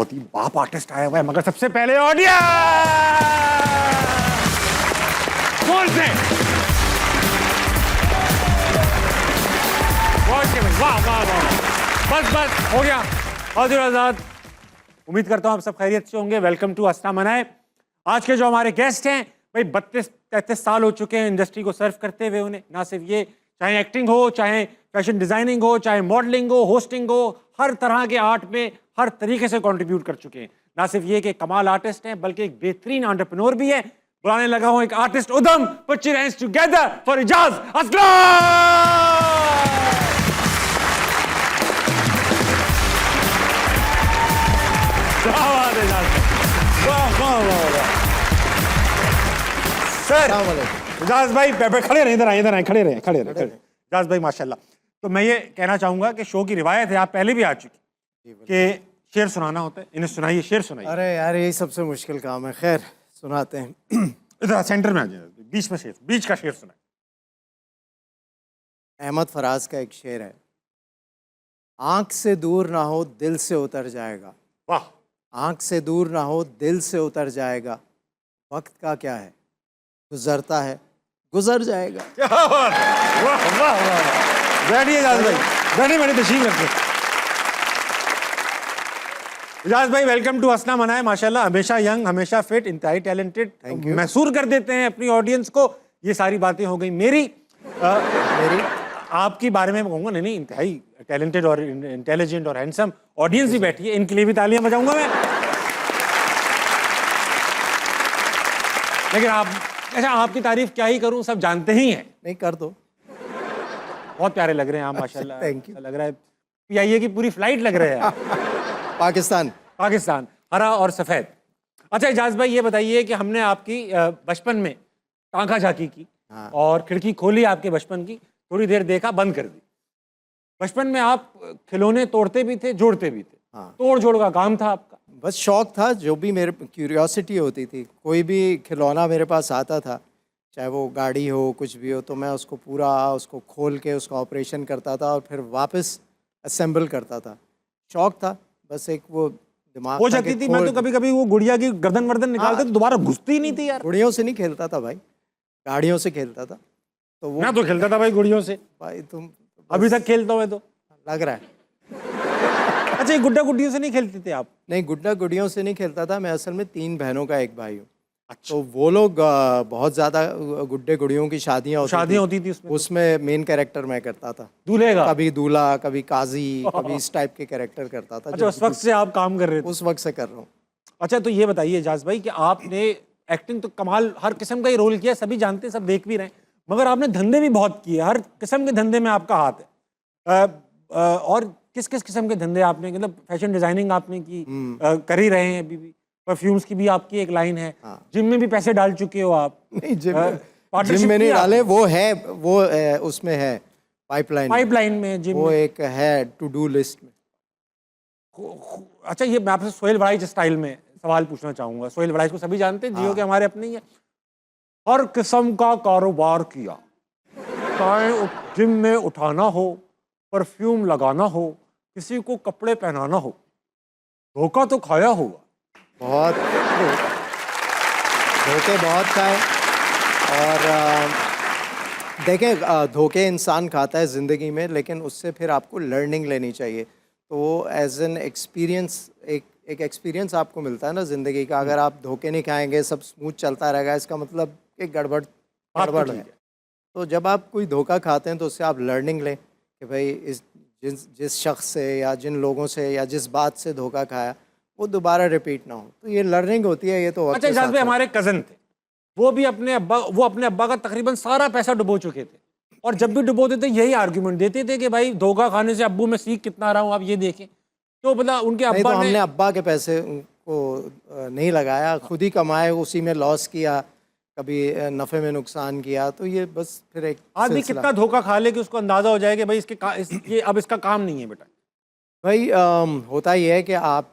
बहुत ही बाप आर्टिस्ट आया हुआ है, मगर सबसे पहले ऑडियंस कौन से? वाह वाह वाह, बस बस हो गया। हाजिर आजाद, उम्मीद करता हूं आप सब खैरियत से होंगे। वेलकम टू हंसना मनाए। आज के जो हमारे गेस्ट हैं भाई 32-33 साल हो चुके हैं इंडस्ट्री को सर्व करते हुए। उन्हें ना सिर्फ ये, चाहे एक्टिंग हो, चाहे फैशन डिजाइनिंग हो, चाहे मॉडलिंग हो, होस्टिंग हो, हर तरह के आर्ट में हर तरीके से कंट्रीब्यूट कर चुके हैं। ना सिर्फ ये कि कमाल आर्टिस्ट हैं, बल्कि एक बेहतरीन एंटरप्रेन्योर भी है। बुलाने लगा हूं एक आर्टिस्ट उदम। Put your hands together for Ijaz Aslam. Sir Ijaz भाई खड़े रहे, इधर आए खड़े रहे। इजाज भाई माशाल्लाह। तो मैं ये कहना चाहूंगा कि शो की रिवायत है, आप पहले भी आ चुकी कि शेर सुनाना होता है। इन्हें सुनाइए, शेर सुनाइए। अरे यार यही सबसे मुश्किल काम है। खैर सुनाते हैं। इधर सेंटर में आ जाए, बीच में शेर, बीच का शेर सुनाए। अहमद फराज का एक शेर है, आंख से दूर ना हो दिल से उतर जाएगा। वाह। आंख से दूर ना हो दिल से उतर जाएगा, वक्त का क्या है गुजरता है गुजर जाएगा। क्या बात है, वाह वाह वाह। बैठिए इजाज भाई, बैठिए तशरीफ रखिए। इजाज भाई वेलकम टू हंसना मनाए। माशाल्लाह हमेशा यंग, हमेशा फिट, इंतहाई टैलेंटेड, मैसूर कर देते हैं अपनी ऑडियंस को। ये सारी बातें हो गई मेरी आपके बारे में कहूँगा। नहीं, इंतहाई टैलेंटेड और इंटेलिजेंट और हैंडसम ऑडियंस भी बैठी है, इनके लिए भी तालियां बजाऊंगा मैं। लेकिन आप, अच्छा आपकी तारीफ क्या ही करूं, सब जानते ही हैं। नहीं कर दो। बहुत प्यारे लग रहे हैं आप माशाल्लाह। Thank you. लग रहा है पीआईए की पूरी फ्लाइट लग रहे हैं आप। पाकिस्तान हरा और सफ़ेद। अच्छा इजाज भाई ये बताइए कि हमने आपकी बचपन में टांका झांकी की और खिड़की खोली आपके बचपन की, थोड़ी देर देखा, बंद कर दी। बचपन में आप खिलौने तोड़ते भी थे, जोड़ते भी थे। तोड़ जोड़ का काम था आपका? बस शौक था, जो भी मेरे क्यूरियोसिटी होती थी, कोई भी खिलौना मेरे पास आता था, चाहे वो गाड़ी हो कुछ भी हो, तो मैं उसको पूरा उसको खोल के उसका ऑपरेशन करता था और फिर वापस असेंबल करता था। शौक था बस, एक वो दिमाग हो जाती थी। मैं तो कभी कभी वो गुड़िया की गर्दन वर्दन निकालते तो दोबारा घुसती ही नहीं थी यार। गुड़ियों से नहीं खेलता था भाई, गाड़ियों से खेलता था। तो वो मैं तो खेलता था भाई गुड़ियों से। भाई तुम अभी तक खेलता हूँ तो लग रहा है। अच्छा ये गुड्डा गुड्डियों से नहीं खेलते थे आप? नहीं, गुड्डा गुड़ियों से नहीं खेलता था मैं। असल में 3 बहनों का एक भाई हूँ। अच्छा। तो वो लोग बहुत ज़्यादा गुड्डे गुड़ियों की शादियाँ होती थी उसमें मेन कैरेक्टर मैं करता था। दूल्हे का? कभी दूल्हा, कभी काजी, कभी इस टाइप के कैरेक्टर करता था। अच्छा उस वक्त से आप काम कर रहे थे? उस वक्त से कर रहा हूँ। अच्छा तो ये बताइए एजाज भाई कि आपने एक्टिंग तो कमाल, हर किस्म का ही रोल किया, सभी जानते हैं, सब देख भी रहे हैं, मगर आपने धंधे भी बहुत किए, हर किस्म के धंधे में आपका हाथ है। और किस किस किस्म के धंधे आपने, मतलब फैशन डिजाइनिंग आपने की, कर ही रहे हैं अभी भी, परफ्यूम्स की भी आपकी एक लाइन है, जिम में भी पैसे डाल चुके हो आप। नहीं, जिम में नहीं डाले, वो है, वो उसमें है पाइपलाइन में जिम, वो एक है टू डू लिस्ट में। अच्छा ये मैं आपसे सोहेल वड़ाइच स्टाइल में सवाल पूछना चाहूंगा। सोहेल वड़ाइच को सभी जानते हैं, जियो के हमारे अपने ही है। हर किस्म का कारोबार किया, चाहे जिम में उठाना हो, परफ्यूम लगाना हो, किसी को कपड़े पहनाना हो, धोखा तो खाया होगा। बहुत धोखे बहुत खाए। और देखें, धोखे इंसान खाता है ज़िंदगी में, लेकिन उससे फिर आपको लर्निंग लेनी चाहिए। तो एज एन एक्सपीरियंस, एक एक्सपीरियंस आपको मिलता है ना ज़िंदगी का। अगर आप धोखे नहीं खाएंगे, सब स्मूथ चलता रहेगा, इसका मतलब एक गड़बड़ है। तो जब आप कोई धोखा खाते हैं तो उससे आप लर्निंग लें कि भाई जिस शख्स से या जिन लोगों से या जिस बात से धोखा खाया वो दोबारा रिपीट ना हो। तो ये लर्निंग होती है। ये तो अच्छा इजाज भाई हमारे कज़न थे, वो भी अपने अब्बा का तकरीबन सारा पैसा डुबो चुके थे, और जब भी डुबोते थे यही आर्गुमेंट देते थे कि भाई धोखा खाने से अब्बू मैं सीख कितना रहा हूँ, आप ये देखें। तो मतलब उनके अब्बा ने, हमने अब्बा के पैसे को नहीं लगाया, खुद ही कमाए, उसी में लॉस किया, कभी नफ़े में नुकसान किया। तो ये बस फिर एक आदमी कितना धोखा खा ले कि उसको अंदाज़ा हो जाए कि भाई ये अब इसका काम नहीं है बेटा। भाई होता ये है कि आप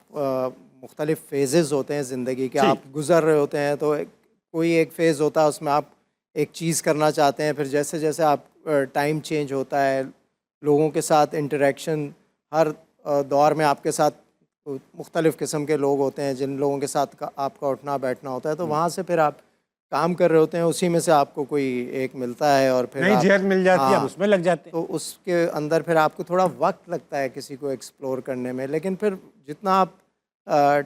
मुख्तलिफ फेजेस होते हैं ज़िंदगी के, आप गुज़र रहे होते हैं। तो कोई एक फ़ेज़ होता है, उसमें आप एक चीज़ करना चाहते हैं, फिर जैसे जैसे आप टाइम चेंज होता है, लोगों के साथ इंटरेक्शन हर दौर में आपके साथ मुख्तलिफ़ किस्म के लोग होते हैं जिन लोगों के साथ आपका उठना बैठना होता है, तो वहाँ से फिर आप काम कर रहे होते हैं, उसी में से आपको कोई एक मिलता है और फिर नई चीज मिल जाती है, हाँ, अब उसमें लग जाते हैं। तो उसके अंदर फिर आपको थोड़ा वक्त लगता है किसी को एक्सप्लोर करने में, लेकिन फिर जितना आप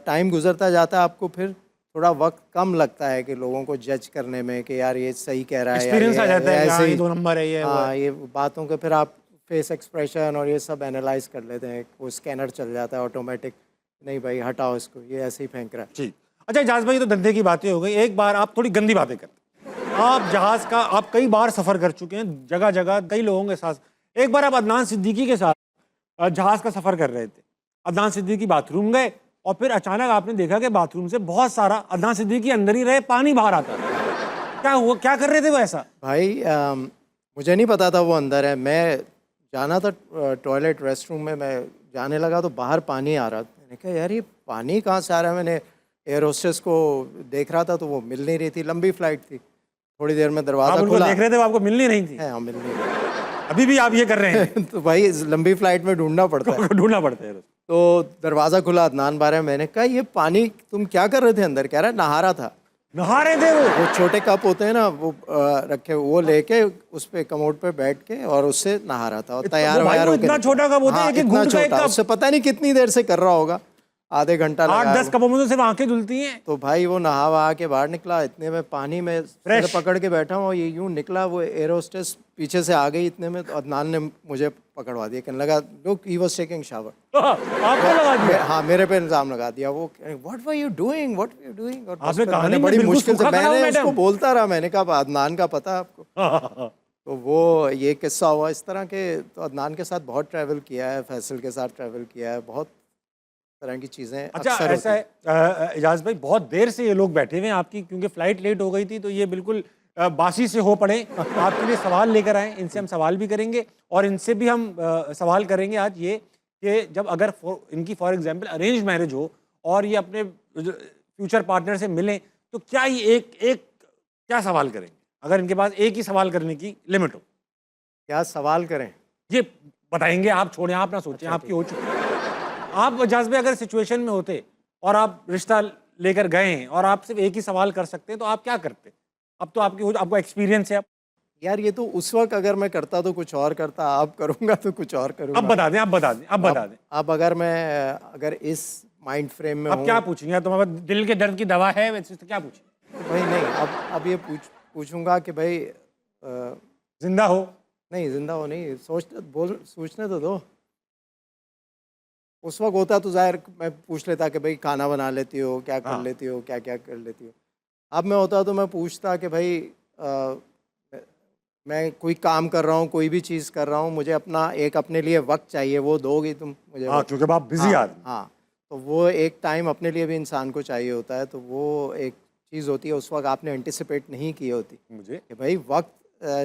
टाइम गुजरता जाता है आपको फिर थोड़ा वक्त कम लगता है कि लोगों को जज करने में कि यार ये सही कह रहा है या एक्सपीरियंस आ जाता है कि ऐसे हाँ, ये ही। 2 नंबर है, ये वो हाँ, है। ये बातों के फिर आप फेस एक्सप्रेशन और ये सब एनालाइज कर लेते हैं, वो स्कैनर चल जाता है ऑटोमेटिक, नहीं भाई हटाओ इसको, ये ऐसे ही फेंक रहा है। ठीक। अच्छा एजाज भाई, तो धंधे की बातें हो गई, एक बार आप थोड़ी गंदी बातें करते हैं। आप जहाज का आप कई बार सफर कर चुके हैं, जगह जगह कई लोगों के साथ। एक बार आप अदनान सिद्दीकी के साथ जहाज का सफर कर रहे थे। अदनान सिद्दीकी बाथरूम गए और फिर अचानक आपने देखा कि बाथरूम से बहुत सारा, अदनान सिद्दीकी अंदर ही रहे, पानी बाहर आता था। क्या हुआ, क्या कर रहे थे वो ऐसा? भाई मुझे नहीं पता था वो अंदर है, मैं जाना था टॉयलेट रेस्टरूम में, मैं जाने लगा तो बाहर पानी आ रहा था। मैंने कहा यार ये पानी कहाँ से आ रहा है, मैंने एयर होस्टेस को देख रहा था तो वो मिल नहीं रही थी, लंबी फ्लाइट थी। थोड़ी देर में आप दरवाज़ा उनको खुला देख रहे थे, वो आपको मिल नहीं रही थी? है, हाँ मिल नहीं रही। अभी भी आप ये कर रहे हैं? तो भाई इस लंबी फ्लाइट में ढूंढना पड़ता है। ढूंढना पड़ता है। तो दरवाज़ा खुला, अदनान बाहर है। मैंने कहा ये पानी तुम क्या कर रहे थे अंदर? कह रहा है नहा रहा था। नहा रहे थे वो? छोटे कप होते हैं ना वो रखे, वो लेके उस पे कमोड पे बैठ के और उससे नहा रहा था और तैयार भाई, वैयार वो होके इतना निकला। छोटा कप होता है, हाँ, एक-एक इतना घूंट का एक छोटा, कप। उससे पता नहीं कितनी देर से कर रहा होगा, आधे घंटा लगा 8-10 कपों में तो सिर्फ आंखें धुलती हैं। तो भाई वो नहा वहा के बाहर निकला, इतने में पानी में सिर पकड़ के बैठा हूँ, ये यूं निकला, वो एयर होस्टेस पीछे से आ गई, इतने में तो अदनान ने मुझे पकड़वा दिया, कहने लगा look he was taking shower. आपको लगा दिया? हाँ, मेरे पे इल्जाम लगा दिया। वो what were you doing, what were you doing, और आपने बस कहा मैंने नहीं, बड़ी बिल्कुल मुश्किल से, सूखा खड़ा हूं, मैंने मैडम। उसको बोलता रहा, मैंने कहा अदनान का पता है आपको। तो वो ये किस्सा हुआ इस तरह के। तो अदनान के साथ बहुत ट्रैवल किया है, फैसल के साथ ट्रैवल किया है, बहुत तरह की चीज़ें अच्छा अक्सर ऐसा है एजाज भाई, बहुत देर से ये लोग बैठे हुए हैं आपकी, क्योंकि फ्लाइट लेट हो गई थी, तो ये बिल्कुल बासी से हो पड़े। आपके लिए सवाल लेकर आए, इनसे हम सवाल भी करेंगे और इनसे भी हम सवाल करेंगे आज ये कि जब अगर इनकी फॉर एग्जांपल अरेंज मैरिज हो और ये अपने फ्यूचर पार्टनर से मिलें, तो क्या ये एक एक क्या सवाल करेंगे अगर इनके पास एक ही सवाल करने की लिमिट हो? क्या सवाल करें? ये बताएंगे आप, छोड़ें, आप ना सोचें, आपकी हो चुकी है। आप एजाज भाई अगर सिचुएशन में होते और आप रिश्ता लेकर गए हैं और आप सिर्फ एक ही सवाल कर सकते हैं, तो आप क्या करते? अब तो आपको एक्सपीरियंस है। अब यार ये तो उस वक्त अगर मैं करता तो कुछ और करता, अब करूँगा तो कुछ और करूँगा। अब बता दें, आप बता दें, अब बता दें। अब अगर इस माइंड फ्रेम में अब हूँ, क्या पूछेंगे? तुम्हारे पास दिल के दर्द की दवा है वैसे, तो क्या पूछें? तो भाई नहीं, अब ये पूछूंगा कि भाई जिंदा हो? नहीं, जिंदा हो नहीं, सोचने तो दो। उस वक्त होता तो जाहिर मैं पूछ लेता कि भाई खाना बना लेती हो, क्या कर हाँ। लेती हो, क्या क्या कर लेती हो। अब मैं होता तो मैं पूछता कि भाई मैं कोई काम कर रहा हूँ, कोई भी चीज़ कर रहा हूँ, मुझे अपने लिए वक्त चाहिए, वो दोगी तुम मुझे? हाँ, क्योंकि आप बिजी आदमी। हाँ, तो वो एक टाइम अपने लिए भी इंसान को चाहिए होता है, तो वो एक चीज़ होती है उस वक्त आपने एंटिसिपेट नहीं की होती मुझे कि भाई वक्त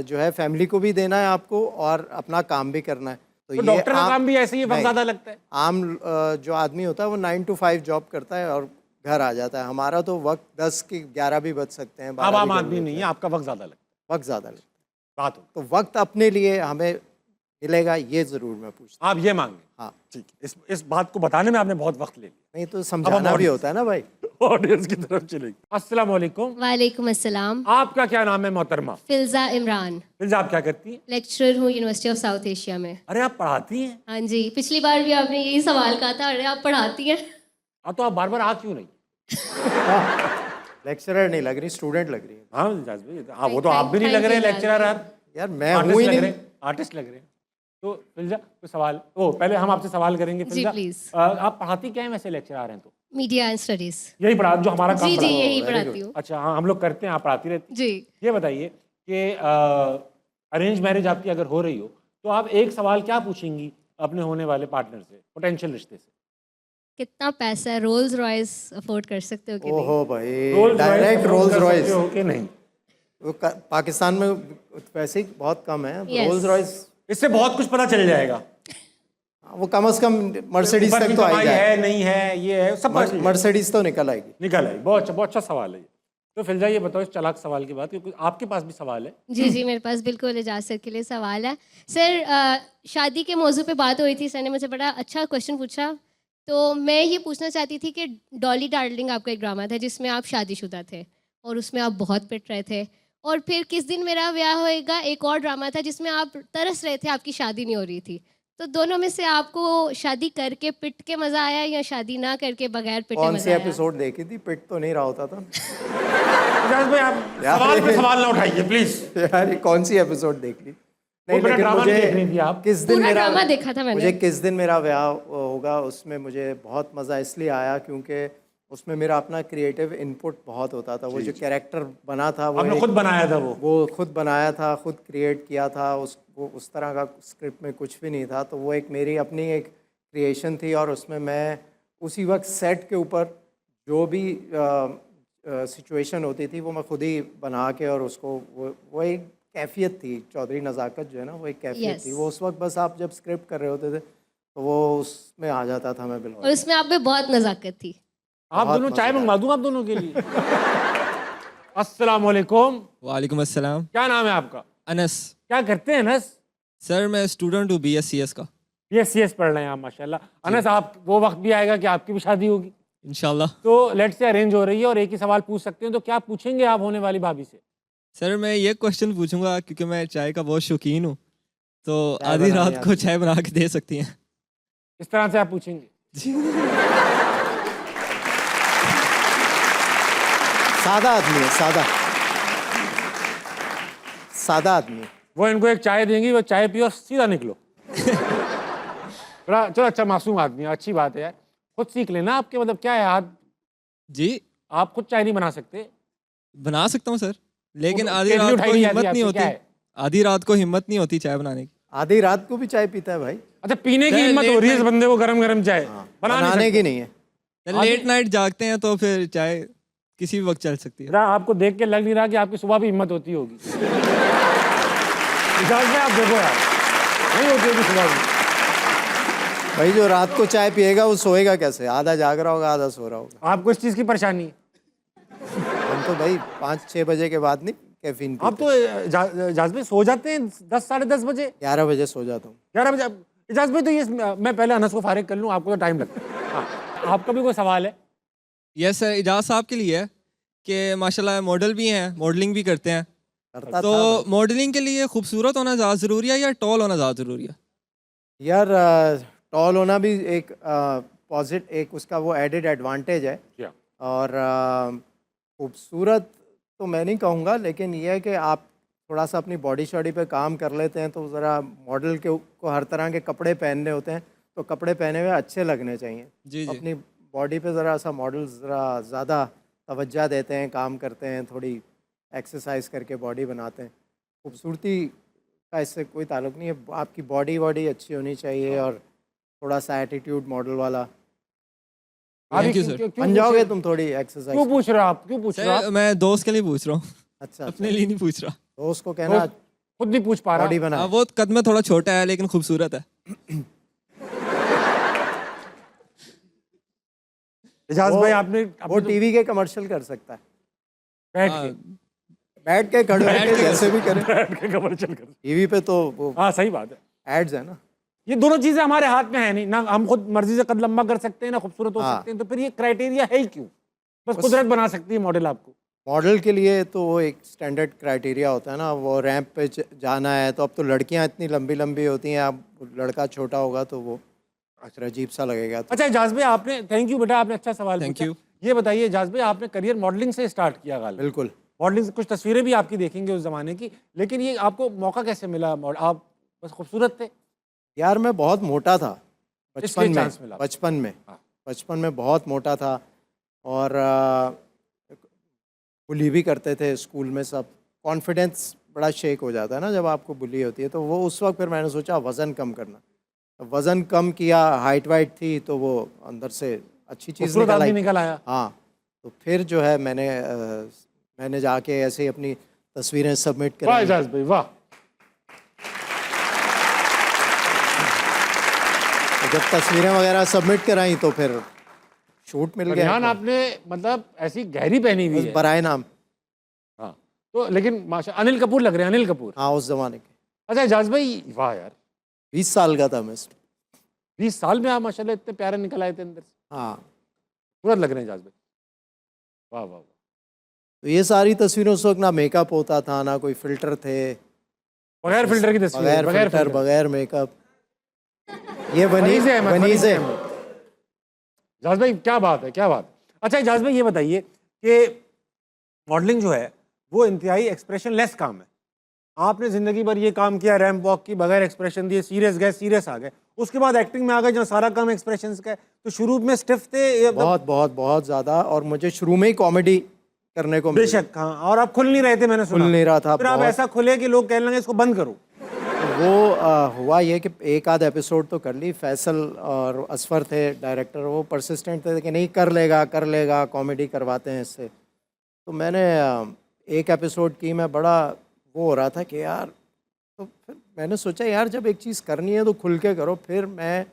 जो है फैमिली को भी देना है आपको और अपना काम भी करना है। तो डॉक्टर का काम भी ऐसे ही वक्त नहीं, ज़्यादा लगता है। आम जो आदमी होता है वो 9 to 5 जॉब करता है और घर आ जाता है। हमारा तो वक्त 10 की 11 भी बच सकते हैं, 12 अब आम भी आदमी नहीं है, आपका वक्त ज़्यादा लगता है। वक्त ज़्यादा लगता है। बात हो, तो वक्त अपने लिए हमें मिलेगा, ये ज़रूर मैं पूछता आप ये मांगे। हाँ। ठीक है, इस बात को बताने में आपने बहुत वक्त ले लिया। नहीं तो समझाना भी होता है ना भाई। ऑडियंस की तरफ चलेगी। अस्सलाम वालेकुम। वालेकुम अस्सलाम। आपका क्या नाम है मोहतरमा? फिल्जा इमरान, फिल्जा, आप क्या करती हैं? लेक्चरर हूँ यूनिवर्सिटी ऑफ साउथ एशिया में। अरे आप पढ़ाती हैं? हाँ जी, पिछली बार भी आपने यही सवाल कहा था, अरे आप पढ़ाती हैं? तो आप बार बार आ क्यों नहीं? लेक्चरर नहीं लग रही, स्टूडेंट लग रही है। हाँ इजाज भाई, हाँ वो तो आप भी नहीं लग रहे हैं लेक्चरर यार, यार मैं हूँ ही नहीं। आर्टिस्ट लग रहे हैं। तो फिल्जा कोई सवाल, ओ पहले हम आपसे सवाल करेंगे। जी, फिल्जा प्लीज। आप पढ़ाती क्या है वैसे, लेक्चर आ रहे हैं तो? Media and studies. यही पढ़ा जो हमारा काम जी जी, पढ़ा- यही Very पढ़ाती good। हूँ। अच्छा हाँ, हम लोग करते हैं, आप पढ़ाती रहती हैं। जी। ये बताइए कि अरेंज मैरिज आपकी अगर हो रही हो तो आप एक सवाल क्या पूछेंगी अपने होने वाले पार्टनर से, पोटेंशियल रिश्ते से? कितना पैसा है, रोल्स रॉयस अफोर्ड कर सकते हो कि नहीं? ओहो भाई, रोल्स डायरेक्ट रोल्स रॉयस। हो कि नहीं? पाकिस्तान में वैसे ही बहुत कम है Yes। Rolls Royce. इससे बहुत कुछ पता चल जाएगा। वो कम से कम मर्सिडीज ऊपर तक की तो आई कमाई जाए। है नहीं है, ये है सब पता चल जाएगा। मर्सिडीज तो निकल आएगी। निकल आई, बहुत अच्छा सवाल है ये। तो फिल्जा ये बताओ इस चालाक सवाल की बात, क्योंकि आपके पास भी सवाल है। जी जी, मेरे पास बिल्कुल एजाज सर के लिए सवाल है। सर शादी के मौजू पे बात हो रही थी, सर ने मुझे बड़ा अच्छा क्वेश्चन पूछा तो मैं ये पूछना चाहती थी कि डॉली डार्लिंग आपका एक ड्रामा था जिसमें आप शादीशुदा थे और उसमें आप बहुत पिट रहे थे, और फिर किस दिन मेरा ब्याह होएगा एक और ड्रामा था जिसमें आप तरस रहे थे, आपकी शादी नहीं हो रही थी। तो दोनों में से आपको शादी करके पिट के मज़ा आया या शादी ना करके बगैर पिटे कौन मज़ा सी आया? एपिसोड देखी थी? पिट तो नहीं रहा होता था। एजाज भाई आप सवाल पे सवाल ना उठाइए प्लीज। यार ये कौन सी एपिसोड देख ली? वो मेरा लेकिन ड्रामा नहीं देख रही थी आप। किस दिन पूरा मेरा ड्रामा देखा था मैंने। मुझे किस दिन मेरा ब्याह होगा उसमें मुझे बहुत मज़ा इसलिए आया क्योंकि उसमें मेरा अपना क्रिएटिव इनपुट बहुत होता था। वो जो कैरेक्टर बना था वो आपने खुद बनाया था वो खुद बनाया था, खुद क्रिएट किया था। उस तरह का स्क्रिप्ट में कुछ भी नहीं था, तो वो एक मेरी अपनी एक क्रिएशन थी और उसमें मैं उसी वक्त सेट के ऊपर जो भी सिचुएशन होती थी वो मैं खुद ही बना के, और उसको वो एक कैफियत थी। चौधरी नज़ाकत जो है ना, वो एक कैफियत Yes. थी। वो उस वक्त बस आप जब स्क्रिप्ट कर रहे होते थे तो वो उसमें आ जाता था मैं और बिल्कुल। उसमें आप में बहुत नज़ाकत थी। आप बहुत दोनों चाय मज़ेदार। मंगवा दूं आप दोनों के लिए। अस्सलाम वालेकुम। वालेकुम अस्सलाम। क्या नाम है आपका? अनस। क्या करते हैं अनस? सर मैं स्टूडेंट हूँ BScs का। PSCS पढ़ रहे हैं आप माशाल्लाह। अनस आप वो वक्त भी आएगा कि आपकी भी शादी होगी, इंशाल्लाह। तो लेट्स से अरेंज हो रही है और एक ही सवाल पूछ सकते हैं, तो क्या पूछेंगे आप होने वाली भाभी से? सर मैं ये क्वेश्चन पूछूंगा क्योंकि मैं चाय का बहुत शौकीन हूँ, तो चाय आधी बनानी रात को आती चाय बना के दे सकती हैं? इस तरह से आप पूछेंगे? सादा आदमी है, सादा आदमी है। वो इनको एक चाय देंगी, वो चाय पियो और सीधा निकलो। बड़ा चलो, अच्छा मासूम आदमी है, अच्छी बात है यार। खुद सीख लेना, आपके मतलब क्या है हाथ, जी आप खुद चाय नहीं बना सकते? बना सकता हूँ सर, लेकिन वो आधी केतली रात उठाई को नहीं आती हिम्मत नहीं आपकी, क्या होती। है? आधी रात को हिम्मत नहीं होती चाय बनाने की। आधी रात को भी चाय पीता है भाई। अच्छा, पीने की सर, हिम्मत हो लेट रही है इस नाइट- बंदे को गरम गरम चाय बना नहीं बनाने सकते। की नहीं है। लेट नाइट जागते हैं तो फिर चाय किसी भी वक्त चल सकती है। जरा आपको देख के लग नहीं रहा कि आपकी सुबह भी हिम्मत होती होगी। मिजाज में आप देखो यार, नहीं होती होगी सुबह भी। भाई जो रात को चाय पिएगा वो सोएगा कैसे? आधा जाग रहा होगा, आधा सो रहा होगा। आपको इस चीज़ की परेशानी है? हम तो भाई 5-6 बजे के बाद नहीं कैफीन आप पीते। तो इजाज भाई सो जाते हैं 10 साढ़े 10 बजे, 11 बजे सो जाता हूँ। 11 बजे। इजाज भाई तो ये मैं पहले अनस को फारिग कर लूँ, आपको तो टाइम लगता है। हाँ, आपका भी कोई सवाल है? यस सर, इजाज साहब के लिए है कि माशाल्लाह मॉडल भी हैं, मॉडलिंग भी करते हैं, करता तो था भाई। मॉडलिंग के लिए खूबसूरत होना ज़्यादा ज़रूरी है या टॉल होना ज़्यादा ज़रूरी है? यार टॉल होना भी एक एक उसका वो एडेड एडवांटेज है। क्या? और खूबसूरत तो मैं नहीं कहूँगा, लेकिन ये है कि आप थोड़ा सा अपनी बॉडी शॉडी पे काम कर लेते हैं तो ज़रा मॉडल के को हर तरह के कपड़े पहनने होते हैं, तो कपड़े पहने हुए अच्छे लगने चाहिए। जी जी। अपनी बॉडी पे ज़रा सा मॉडल ज़रा ज़्यादा तवज्जो देते हैं, काम करते हैं, थोड़ी एक्सरसाइज करके बॉडी बनाते हैं। खूबसूरती का इससे कोई ताल्लुक़ नहीं है, आपकी बॉडी अच्छी होनी चाहिए और थोड़ा सा एटीट्यूड मॉडल वाला। अभी Thank you, क्यों- sir. क्यों- क्यों बन पूछ जाओगे रहे- तुम थोड़ी क्यों एक्सरसाइज। पूछ रहे हो आप? क्यों पूछ रहे हो सर आप? मैं दोस्त के लिए पूछ रहा हूँ, अच्छा, अपने लिए नहीं पूछ रहा। दोस्त को कहना वो खुद नहीं पूछ पा बॉडी रहा। बना। वो कद में थोड़ा छोटा है लेकिन खूबसूरत है। इजाज वो- भाई आपने वो टीवी के कमर्शियल कर सकता है, बैठ हाँ, के बैठ के खड़े होके जैसे भी करे। बैठ के कमर्शियल कर। टीवी पे तो वो हाँ सही बात है। एड्स है ना। ये दोनों चीजें हमारे हाथ में है नहीं ना, हम खुद मर्जी से कद लंबा कर सकते हैं ना खूबसूरत हो हाँ। सकते हैं, तो फिर ये क्राइटेरिया है ही क्यों? बस कुदरत बना सकती है मॉडल आपको। मॉडल के लिए तो वो एक स्टैंडर्ड क्राइटेरिया होता है ना, वो रैंप पे जाना है तो अब तो लड़कियां इतनी लंबी लंबी होती हैं, अब लड़का छोटा होगा तो वो अजीब सा लगेगा। तो अच्छा इजाज भाई आपने, थैंक यू बेटा, आपने अच्छा सवाल Thank पूछा। you. ये बताइए इजाज भाई, आपने करियर मॉडलिंग से स्टार्ट किया गालिब। बिल्कुल। मॉडलिंग से कुछ तस्वीरें भी आपकी देखेंगे उस जमाने की, लेकिन ये आपको मौका कैसे मिला? आप बस खूबसूरत थे? यार मैं बहुत मोटा था इसलिए चांस मिला। बचपन में हाँ। बचपन में बहुत मोटा था और बुली भी करते थे स्कूल में सब। कॉन्फिडेंस बड़ा शेक हो जाता है ना जब आपको बुली होती है, तो वो उस वक्त फिर मैंने सोचा वज़न कम करना। वज़न कम किया, हाइट वाइट थी तो वो अंदर से अच्छी चीज़ खूबसूरत निकल आदमी आई। निकल आया। हाँ, तो फिर जो है मैंने जाके ऐसे ही अपनी तस्वीरें सबमिट वाह कराई। इजाज भाई वाह। तो जब तस्वीरें वगैरह सबमिट कराई तो फिर शूट मिल गया। बनियान आपने मतलब ऐसी गहरी पहनी हुई बस है। बराए नाम। हाँ, तो लेकिन माशा अनिल कपूर लग रहे हैं, अनिल कपूर। हाँ, उस जमाने के अच्छा इजाज भाई वाह यार। 20 साल का था मैं। 20 साल में आप माशाल्लाह इतने प्यारे निकल आए थे अंदर से, हाँ, खूबसूरत लग रहे हैं इजाज भाई, वाह वाह वाह। तो ये सारी तस्वीरों उस वक्त ना मेकअप होता था, ना कोई फ़िल्टर थे, बगैर फिल्टर की तस्वीर, बगैर फ़िल्टर, filter। बगैर मेकअप। ये बनी वनीज़ अहमद, वनीज़ वनीज़ अहमद। इजाज भाई क्या बात है, क्या बात। अच्छा इजाज भाई ये बताइए कि मॉडलिंग जो है वो इंतहाई एक्सप्रेशन लेस काम है। आपने ज़िंदगी भर ये काम किया, रैंप वॉक की, बगैर एक्सप्रेशन दिए, सीरियस गए, सीरियस आ गए, उसके बाद एक्टिंग में आ गए जहाँ सारा काम एक्सप्रेशंस का है। तो शुरू में स्टिफ थे ये बहुत बहुत बहुत ज़्यादा, और मुझे शुरू में ही कॉमेडी करने को मिली। बेशक, हाँ, और आप खुल नहीं रहे थे, मैंने सुना। खुल नहीं रहा था फिर आप बहुत। ऐसा खुले कि लोग कहने लगे इसको बंद करो। वो हुआ ये कि एक आध एपिसोड तो कर ली। फैसल और असफर थे डायरेक्टर, वो परसिस्टेंट थे कि नहीं कर लेगा, कॉमेडी करवाते हैं इससे। तो मैंने एक एपिसोड की, मैं बड़ा वो हो रहा था कि यार, तो फिर मैंने सोचा यार जब एक चीज़ करनी है तो खुल के करो। फिर मैं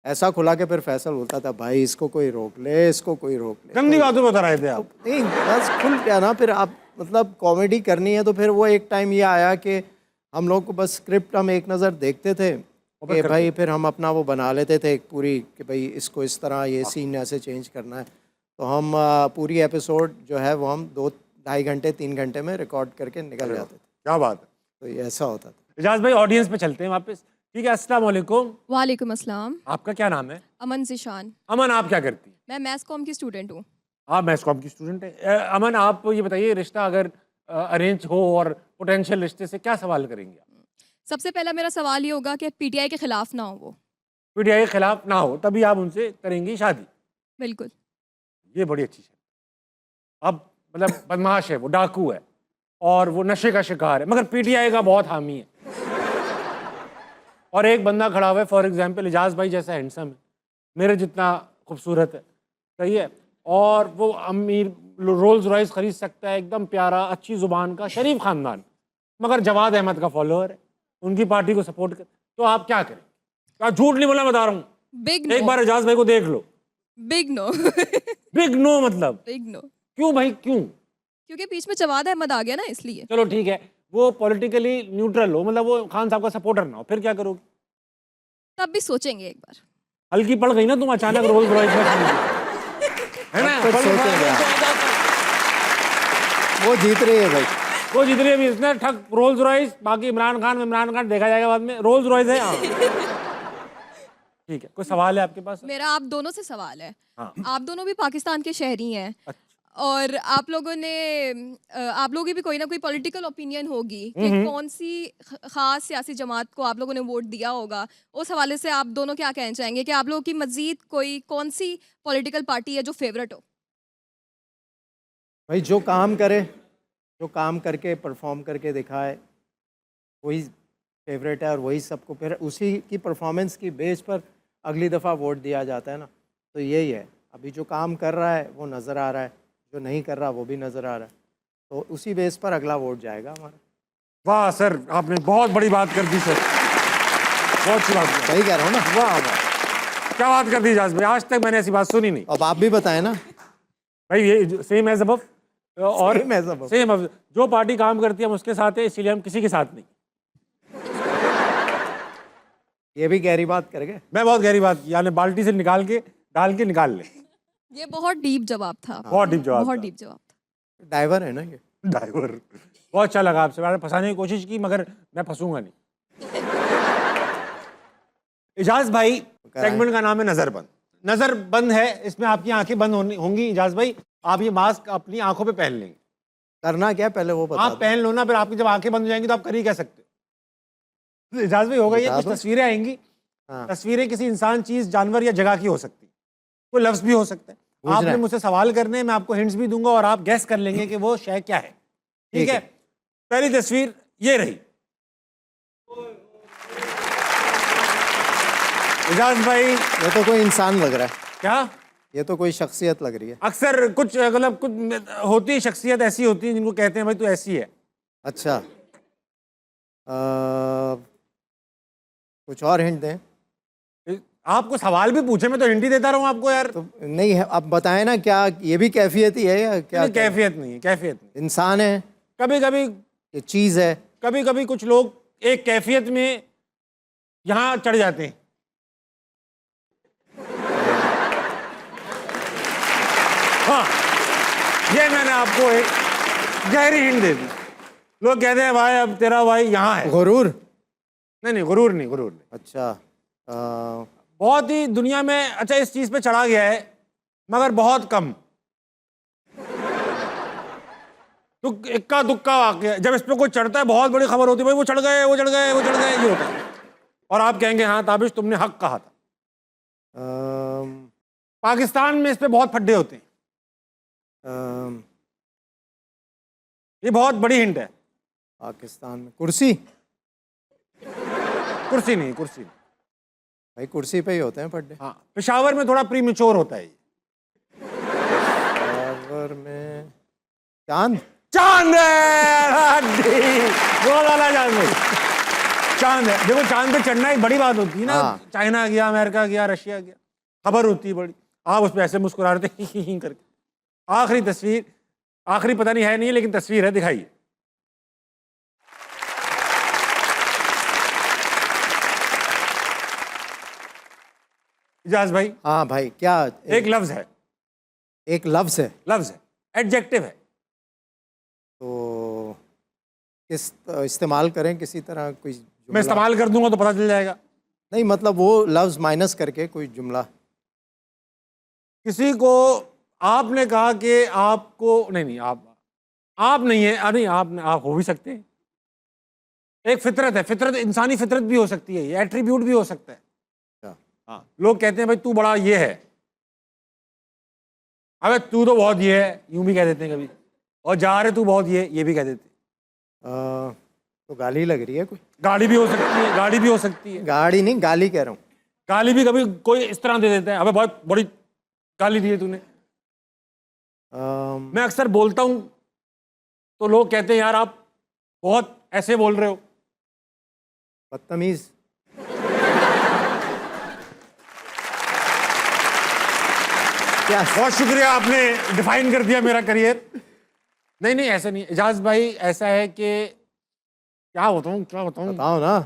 ऐसा खुला के फिर फैसल बोलता था, भाई इसको कोई रोक ले, इसको कोई रोक ले। गंदी बातों में बता रहे थे आप। नहीं, बस खुल गया ना। फिर आप मतलब कॉमेडी करनी है तो फिर वो एक टाइम ये आया कि हम लोग को बस स्क्रिप्ट हम एक नज़र देखते थे कि भाई, फिर हम अपना वो बना लेते थे एक पूरी कि भाई इसको इस तरह, ये सीन ऐसे चेंज करना है। तो हम पूरी एपिसोड जो है वो हम 2-2.5 घंटे 3 घंटे में रिकॉर्ड करके निकल जाते थे। क्या बात है। तो ये ऐसा होता था। इजाज भाई ऑडियंस पे चलते हैं वापस। ठीक है, अस्सलाम वालेकुम। वालेकुम अस्सलाम। आपका क्या नाम है? अमन ज़िशान। अमन, आप क्या करती हैं? मैं मैथ्स कॉम की स्टूडेंट हूँ। आप मैथ्स कॉम की स्टूडेंट है। अमन, आप ये बताइए, रिश्ता अगर अरेंज हो और पोटेंशियल रिश्ते से क्या सवाल करेंगे आप? सबसे पहला मेरा सवाल ये होगा कि पीटीआई के खिलाफ ना हो वो। पीटीआई के खिलाफ ना हो, तभी आप उनसे करेंगी शादी। बिल्कुल। ये बड़ी अच्छी है। अब मतलब बदमाश है वो, डाकू है और वो नशे का शिकार है, मगर पीटीआई का बहुत हामी है। और एक बंदा खड़ा हुआ है, फॉर एग्जाम्पल इजाज भाई जैसा हैंडसम है, मेरे जितना खूबसूरत है, सही है, और वो अमीर, रोल्स रॉयस खरीद सकता है, एकदम प्यारा, अच्छी ज़ुबान का, शरीफ ख़ानदान, मगर जवाद अहमद का फॉलोअर है, उनकी पार्टी को सपोर्ट कर, तो आप क्या करें? आप झूठ नहीं बोला, बता रहा हूँ। बिग एक नो। बार इजाज भाई को देख लो। Big no. बिग नो मतलब? Big no. क्यों भाई, क्यों? क्योंकि बीच में जवाद अहमद आ गया ना, इसलिए। चलो ठीक है, वो पॉलिटिकली न्यूट्रल हो, मतलब वो खान साहब का सपोर्टर ना हो, फिर क्या करोगे? तब भी सोचेंगे एक बार। हल्की पड़ गई ना तुम अचानक रोल्स रॉयस में खरीदी। है ना? फिर सोचेंगे। वो जीत रही है भाई। वो जितने भी इसने ठग रोल्स रॉयस, बाकी इमरान खान देखा जाएगा बाद में। रोल्स रॉयस है, हाँ। ठीक है, कोई सवाल है आपके पास? मेरा आप दोनों से सवाल है। हाँ। आप दोनों भी पाकिस्तान के शहरी हैं, अच्छा। और आप लोगों की भी कोई ना कोई पॉलिटिकल ओपिनियन होगी कि कौन सी खास सियासी जमात को आप लोगों ने वोट दिया होगा। उस हवाले से आप दोनों क्या कहना चाहेंगे कि आप लोगों की मजीद कोई कौन सी पॉलिटिकल पार्टी है जो फेवरेट हो? भाई जो काम करे, जो काम करके परफॉर्म करके दिखाए, वही फेवरेट है, और वही सबको फिर उसी की परफॉर्मेंस की बेस पर अगली दफ़ा वोट दिया जाता है ना। तो यही है, अभी जो काम कर रहा है वो नज़र आ रहा है, जो नहीं कर रहा वो भी नज़र आ रहा है, तो उसी बेस पर अगला वोट जाएगा हमारा। वाह सर, आपने बहुत बड़ी बात कर दी सर, बहुत अच्छी बात की। सही कह रहा हूँ ना? वाह वाह, क्या बात कर दी इजाज भाई, आज तक मैंने ऐसी बात सुनी नहीं। अब आप भी बताएं ना। भाई ये सेम एज अबव, और Same as above। सेम जो पार्टी काम करती है हम उसके साथ है, इसीलिए हम किसी के साथ नहीं। ये भी गहरी बात कर गए। मैं बहुत गहरी बात की, यानी बाल्टी से निकाल के डाल के निकाल ले। ये बहुत डीप जवाब था। बहुत डीप जवाब बहुत था। डीप जवाब था। डाइवर है ना ये। ड्राइवर, बहुत अच्छा लगा आपसे, मैंने फंसाने की कोशिश की मगर मैं फंसूंगा नहीं। इजाज भाई, सेगमेंट का नाम है नजरबंद। नजरबंद है, इसमें आपकी आंखें बंद होंगी। इजाज भाई, आप ये मास्क अपनी आंखों पे पहन लेंगे। करना क्या पहले वो बता आप दो। पहन लो ना, फिर आपकी जब आंखें बंद हो जाएंगी तो आप कर ही कह सकते हो। इजाज भाई होगा, ये बता कुछ दो। तस्वीरें आएंगी। हाँ। तस्वीरें किसी इंसान, चीज, जानवर या जगह की हो सकती है, कोई लफ्ज भी हो सकता है। पूछ आपने रहे हैं। मुझसे सवाल करने हैं, मैं आपको हिंट्स भी दूंगा और आप गैस कर लेंगे कि वो शय क्या है। ठीक ठीक है, है। पहली तस्वीर ये रही। इजाज भाई, ये तो कोई इंसान लग रहा है, क्या ये तो कोई शख्सियत लग रही है। अक्सर कुछ मतलब कुछ होती है, शख्सियत ऐसी होती है जिनको कहते हैं भाई तू ऐसी है। अच्छा, कुछ और हिंट दें आपको सवाल भी पूछे, मैं तो हिंट ही देता रहा हूँ आपको यार। तो। नहीं है, अब बताएं ना, क्या ये भी कैफियत ही है या क्या? नहीं, कैफियत नहीं है, कैफियत नहीं। इंसान है, कभी कभी, ये चीज़ है। कभी कभी कुछ लोग एक कैफियत में यहाँ चढ़ जाते हैं। ये मैंने आपको एक गहरी हिंट दे दी। लोग कहते हैं भाई अब तेरा भाई यहाँ है। गुरूर। नहीं, गुरूर नहीं, गुरूर नहीं। अच्छा बहुत ही दुनिया में अच्छा इस चीज पे चढ़ा गया है, मगर बहुत कम। तो इक्का दुक्का वाकया, जब इस पे कोई चढ़ता है बहुत बड़ी खबर होती है, भाई वो चढ़ गए, वो चढ़ गए, वो चढ़ गए, ये होता है। और आप कहेंगे हाँ ताबिश तुमने हक कहा था। पाकिस्तान में इस पे बहुत फड्डे होते हैं। ये बहुत बड़ी हिंट है। पाकिस्तान में कुर्सी। कुर्सी नहीं, कुर्सी नहीं। भाई कुर्सी पे ही होते हैं पड्डे। हाँ, पेशावर में थोड़ा प्रीमेच्योर होता है ये। पेशावर में चांद। चांद है, वो वाला चांद है। चांद है। देखो चांद पे चढ़ना एक बड़ी बात होती है ना। हाँ। चाइना गया, अमेरिका गया, रशिया गया, खबर होती है बड़ी। आप उस पर ऐसे मुस्कुरा रहे थे ही ही करके। आखिरी तस्वीर, आखिरी पता नहीं है नहीं है, लेकिन तस्वीर है, दिखाइए। इजाज भाई। हाँ भाई क्या एक लफ्ज है, एक लफ्ज है। लफ्ज है, एडजेक्टिव है। तो किस इस्तेमाल करें किसी तरह कोई मैं जुमला? इस्तेमाल कर दूंगा तो पता चल जाएगा। नहीं मतलब वो लफ्ज माइनस करके कोई जुमला। किसी को आपने कहा कि आपको नहीं, आप नहीं है, नहीं आप हो भी सकते हैं। एक फितरत है, फितरत इंसानी फितरत भी हो सकती है, ये एट्रीब्यूट भी हो सकता है। अच्छा। हाँ, लोग कहते हैं भाई तू बड़ा ये है, अबे तू तो बहुत ये है, यूं भी कह देते हैं कभी। और जा रहे तू बहुत ये भी कह देते हैं। तो गाली लग रही है कोई। गाड़ी भी हो सकती है, गाड़ी भी हो सकती है। गाड़ी नहीं गाली कह रहा हूँ। गाली भी कभी कोई इस तरह दे देता है, अबे बहुत बड़ी गाली दी है तूने। मैं अक्सर बोलता हूं तो लोग कहते हैं यार आप बहुत ऐसे बोल रहे हो। बदतमीज। क्या बहुत शुक्रिया, आपने डिफाइन कर दिया मेरा करियर। नहीं नहीं ऐसा नहीं इजाज भाई, ऐसा है कि क्या बताऊं बताओ ना,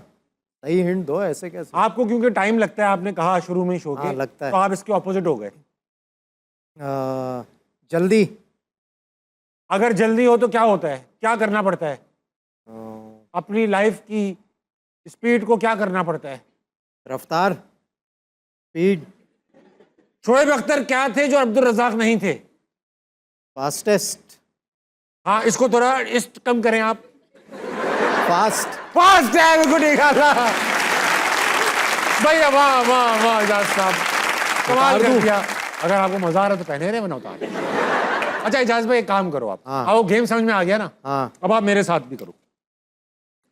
सही हिंट दो। ऐसे कैसे? आपको क्योंकि टाइम लगता है, आपने कहा शुरू में ही शो के। हाँ, लगता है। तो आप इसके ऑपोजिट हो गए। जल्दी। अगर जल्दी हो तो क्या होता है, क्या करना पड़ता है? अपनी लाइफ की स्पीड को क्या करना पड़ता है? रफ्तार, स्पीड। शोएब अख्तर क्या थे जो अब्दुल रज़ाक नहीं थे? फास्टेस्ट। हाँ, इसको थोड़ा इस्ट कम करें आप। फास्ट। फास्ट है, बिल्कुल ठीक है भैया। वाह वाह वाह इजाज साहब, कमाल उतार कर दूं? दिया। अगर आपको मजा आ रहा है तो पहने रहे, वरना उतार। अच्छा इजाज भाई एक काम करो आप। हाँ। आओ, गेम समझ में आ गया ना? हाँ। अब आप मेरे साथ भी करो,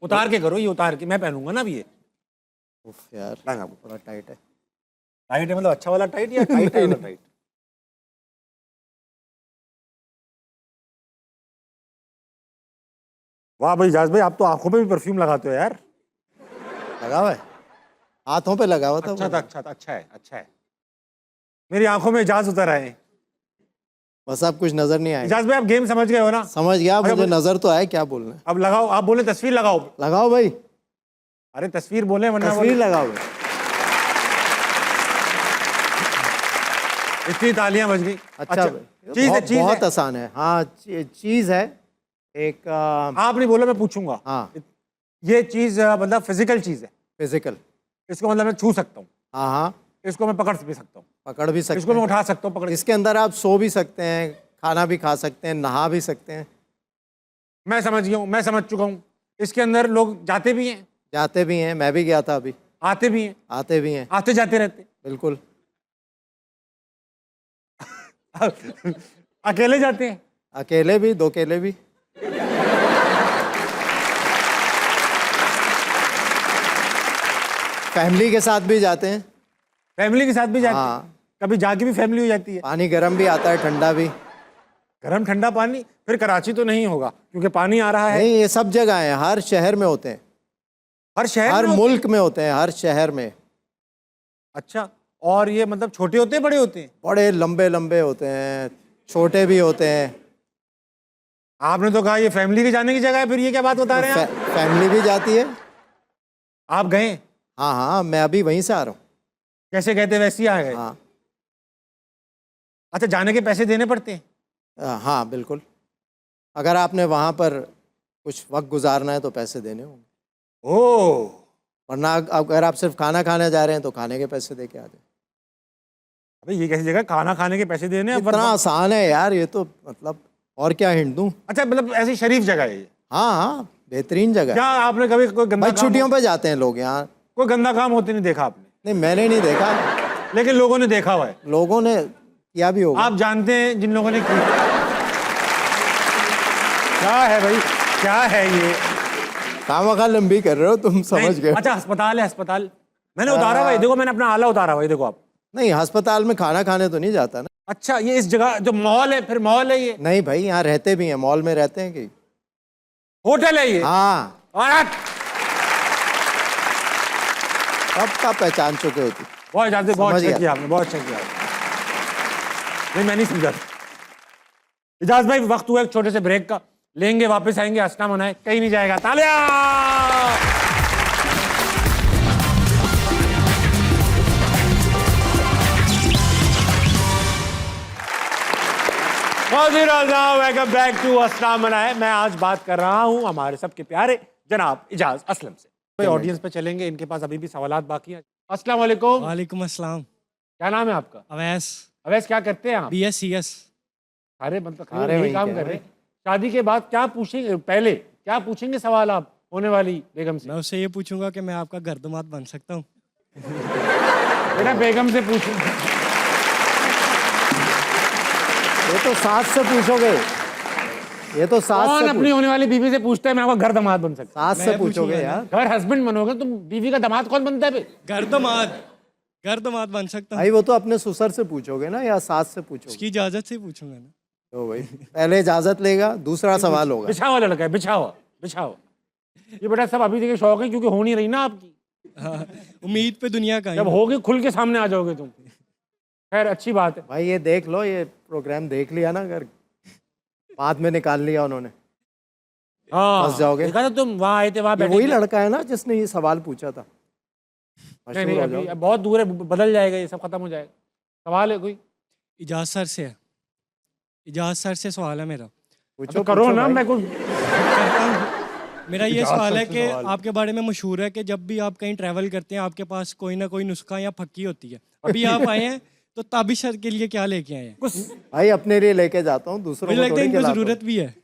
उतार के करो। ये उतार के मैं पहनूंगा ना अभी ये। उफ यार लगा आपको। थोड़ा टाइट है। टाइट है मतलब अच्छा वाला टाइट या टाइट है वाला टाइट? वाह भाई इजाज भाई, आप तो आंखों पे भी परफ्यूम लगाते हो यार। लगा हुआ है, हाथों पे लगा हुआ था। अच्छा था, अच्छा था, अच्छा है, अच्छा है। मेरी आंखों में इजाज उतर आए। बस अब कुछ नजर नहीं आया। इजाज भाई आप गेम समझ गए हो ना? समझ गया, अरे मुझे नजर तो आया क्या बोलना है। अब लगाओ, आप बोले तस्वीर लगाओ। लगाओ भाई, अरे तस्वीर बोले वरना तस्वीर बोले। लगाओ भाई। इतनी तालियां बज गई। अच्छा भाई, चीज है, बहुत, चीज बहुत है। आसान है। हाँ चीज है एक। आप नहीं बोला, मैं पूछूंगा। हाँ ये चीज मतलब फिजिकल चीज है? फिजिकल। इसको मतलब मैं छू सकता हूँ, हाँ हाँ, इसको मैं पकड़ भी सकता हूँ, पकड़ भी सकते इसको मैं हैं। उठा सकता हूँ पकड़ के। इसके अंदर आप सो भी सकते हैं, खाना भी खा सकते हैं, नहा भी सकते हैं। मैं समझ गया हूँ, मैं समझ चुका हूँ। इसके अंदर लोग जाते भी हैं, जाते भी हैं, मैं भी गया था अभी। आते भी हैं, आते भी हैं, आते जाते रहते बिल्कुल। हैं। अकेले जाते हैं? अकेले भी, दो केले भी। फैमिली के साथ भी जाते हैं। फैमिली के साथ भी जाते हैं? हाँ। कभी जाके भी फैमिली हो जाती है? पानी गर्म भी आता है, ठंडा भी। गर्म ठंडा पानी? फिर कराची तो नहीं होगा क्योंकि पानी आ रहा है। नहीं, ये सब जगह है, हर शहर में होते हैं, हर शहर हर में होते मुल्क में होते हैं, हर शहर में। हैं? अच्छा, और ये मतलब छोटे होते हैं बड़े होते हैं? बड़े लंबे लंबे होते हैं, छोटे भी होते हैं। आपने तो कहा ये फैमिली के जाने की जगह है, फिर ये क्या बात बता रहे हैं आप? फैमिली भी जाती है। आप गए? हाँ हाँ, मैं अभी वहीं से आ रहा हूँ। कैसे कहते वैसे ही आ गए? हाँ अच्छा, जाने के पैसे देने पड़ते हैं? हाँ बिल्कुल, अगर आपने वहाँ पर कुछ वक्त गुजारना है तो पैसे देने होंगे, ओ वरना अगर आप सिर्फ खाना खाने जा रहे हैं तो खाने के पैसे दे के आ जाए। अबे ये कैसी जगह, खाना खाने के पैसे देने हैं? इतना आसान है यार ये तो, मतलब और क्या हिंट दूँ। अच्छा, मतलब ऐसी शरीफ जगह है ये? हाँ हाँ, बेहतरीन जगह क्या है। आपने कभी कोई गंदा भाई काम छुट्टियों पे जाते हैं लोग यहाँ। कोई गंदा काम होते नहीं देखा आपने? नहीं मैंने नहीं देखा, लेकिन लोगों ने देखा हुआ है। लोगों ने किया भी होगा। आप जानते हैं जिन लोगों ने किया? क्या है भाई, क्या है ये? खामखा लंबी कर रहे हो तुम, समझ नहीं, गए। अच्छा अस्पताल है, अस्पताल मैंने उतारा हुआ है, देखो मैंने अपना आला उतारा हुआ है, देखो आप। नहीं अस्पताल में खाना खाने तो नहीं जाता ना। अच्छा, ये इस जगह जो मॉल है, फिर मॉल है ये? नहीं भाई, यहाँ रहते भी हैं, मॉल में रहते हैं कि? होटल है ये? हाँ, और अब का पहचान चुके होती। बहुत ज्यादा, बहुत समझ अच्छा गया। किया आपने, बहुत अच्छा किया। नहीं मैं नहीं समझा। इजाज भाई वक्त हुआ एक छोटे से ब्रेक का, लेंगे, वापस आएंगे, हंसना मनाए, कहीं नहीं जाएगा। तालियां! वेलकम बैक टू हंसना मनाए। मैं आज बात कर रहा हूं हमारे सबके प्यारे जनाब इजाज असलम से। भाई ऑडियंस पे चलेंगे, इनके पास अभी भी सवालात बाकी हैं। अस्सलाम वालेकुम। वालेकुम अस्सलाम। क्या नाम है आपका? अवैस। अवैस, क्या करते हैं आप? BScs। अरे मतलब अरे यही वही काम क्या कर रहे है? हैं। शादी के बाद क्या पूछेंगे, पहले क्या पूछेंगे सवाल आप होने वाली बेगम से? मैं उससे ये पूछूंगा कि मैं आपका घर दामाद बन सकता हूँ। बेटा बेगम से पूछूंगा। ये तो सास से पूछोगे, ये तो सास कौन से अपनी होने वाली बीवी से पूछता है मैं आपका घर दामाद बन सकता सास से मैं पूछोगे पूछूंगा यार। हूं? घर हस्बैंड बनोगे तुम, बीवी का दामाद कौन बनता है बे? घर दामाद बन सकता हूँ। भाई वो तो अपने ससुर से पूछोगे ना, या सास से पूछोगे? उसकी इजाजत से ही पूछूंगा ना। तो भाई पहले इजाजत लेगा, दूसरा सवाल होगा। बिछा हुआ लड़का है, बिछा हुआ, बिछा हुआ। ये बेटा सब अभी देखिए शौक है, क्योंकि हो नहीं रही ना आपकी। हाँ, उम्मीद पे दुनिया का जब होगी खुल के सामने आ जाओगे तुम। खैर अच्छी बात है। भाई ये देख लो, ये प्रोग्राम देख लिया ना, अगर बाद में निकाल लिया उन्होंने, हाँ फंस जाओगे। देखा था तुम वहाँ आए थे, वहाँ ये बैठे वही थे। लड़का है ना जिसने ये सवाल पूछा था? नहीं मशहूर नहीं, हो अभी जाओगे। अब बहुत दूर है, बदल जाएगा, ये सब खत्म हो जाएगा। सवाल है कोई? इजाज सर से है। इजाज सर से सवाल है मेरा। पूछो तो करो पूछो ना, भाई। मैं कुछ मेरा ये इजाज सवाल सर है से कि सवाल। आपके बारे में मशहूर है कि जब भी आप कहीं ट्रैवल करते हैं आपके पास कोई ना कोई नुस्खा या फक्की होती है। अभी आप आए हैं तो ताबिश सर के लिए क्या लेके आए हैं? कुछ भाई अपने लिए लेके जाता हूँ, दूसरों मुझे को लगता है थोड़ी इनको खिलाता हूँ। जरूरत भी है।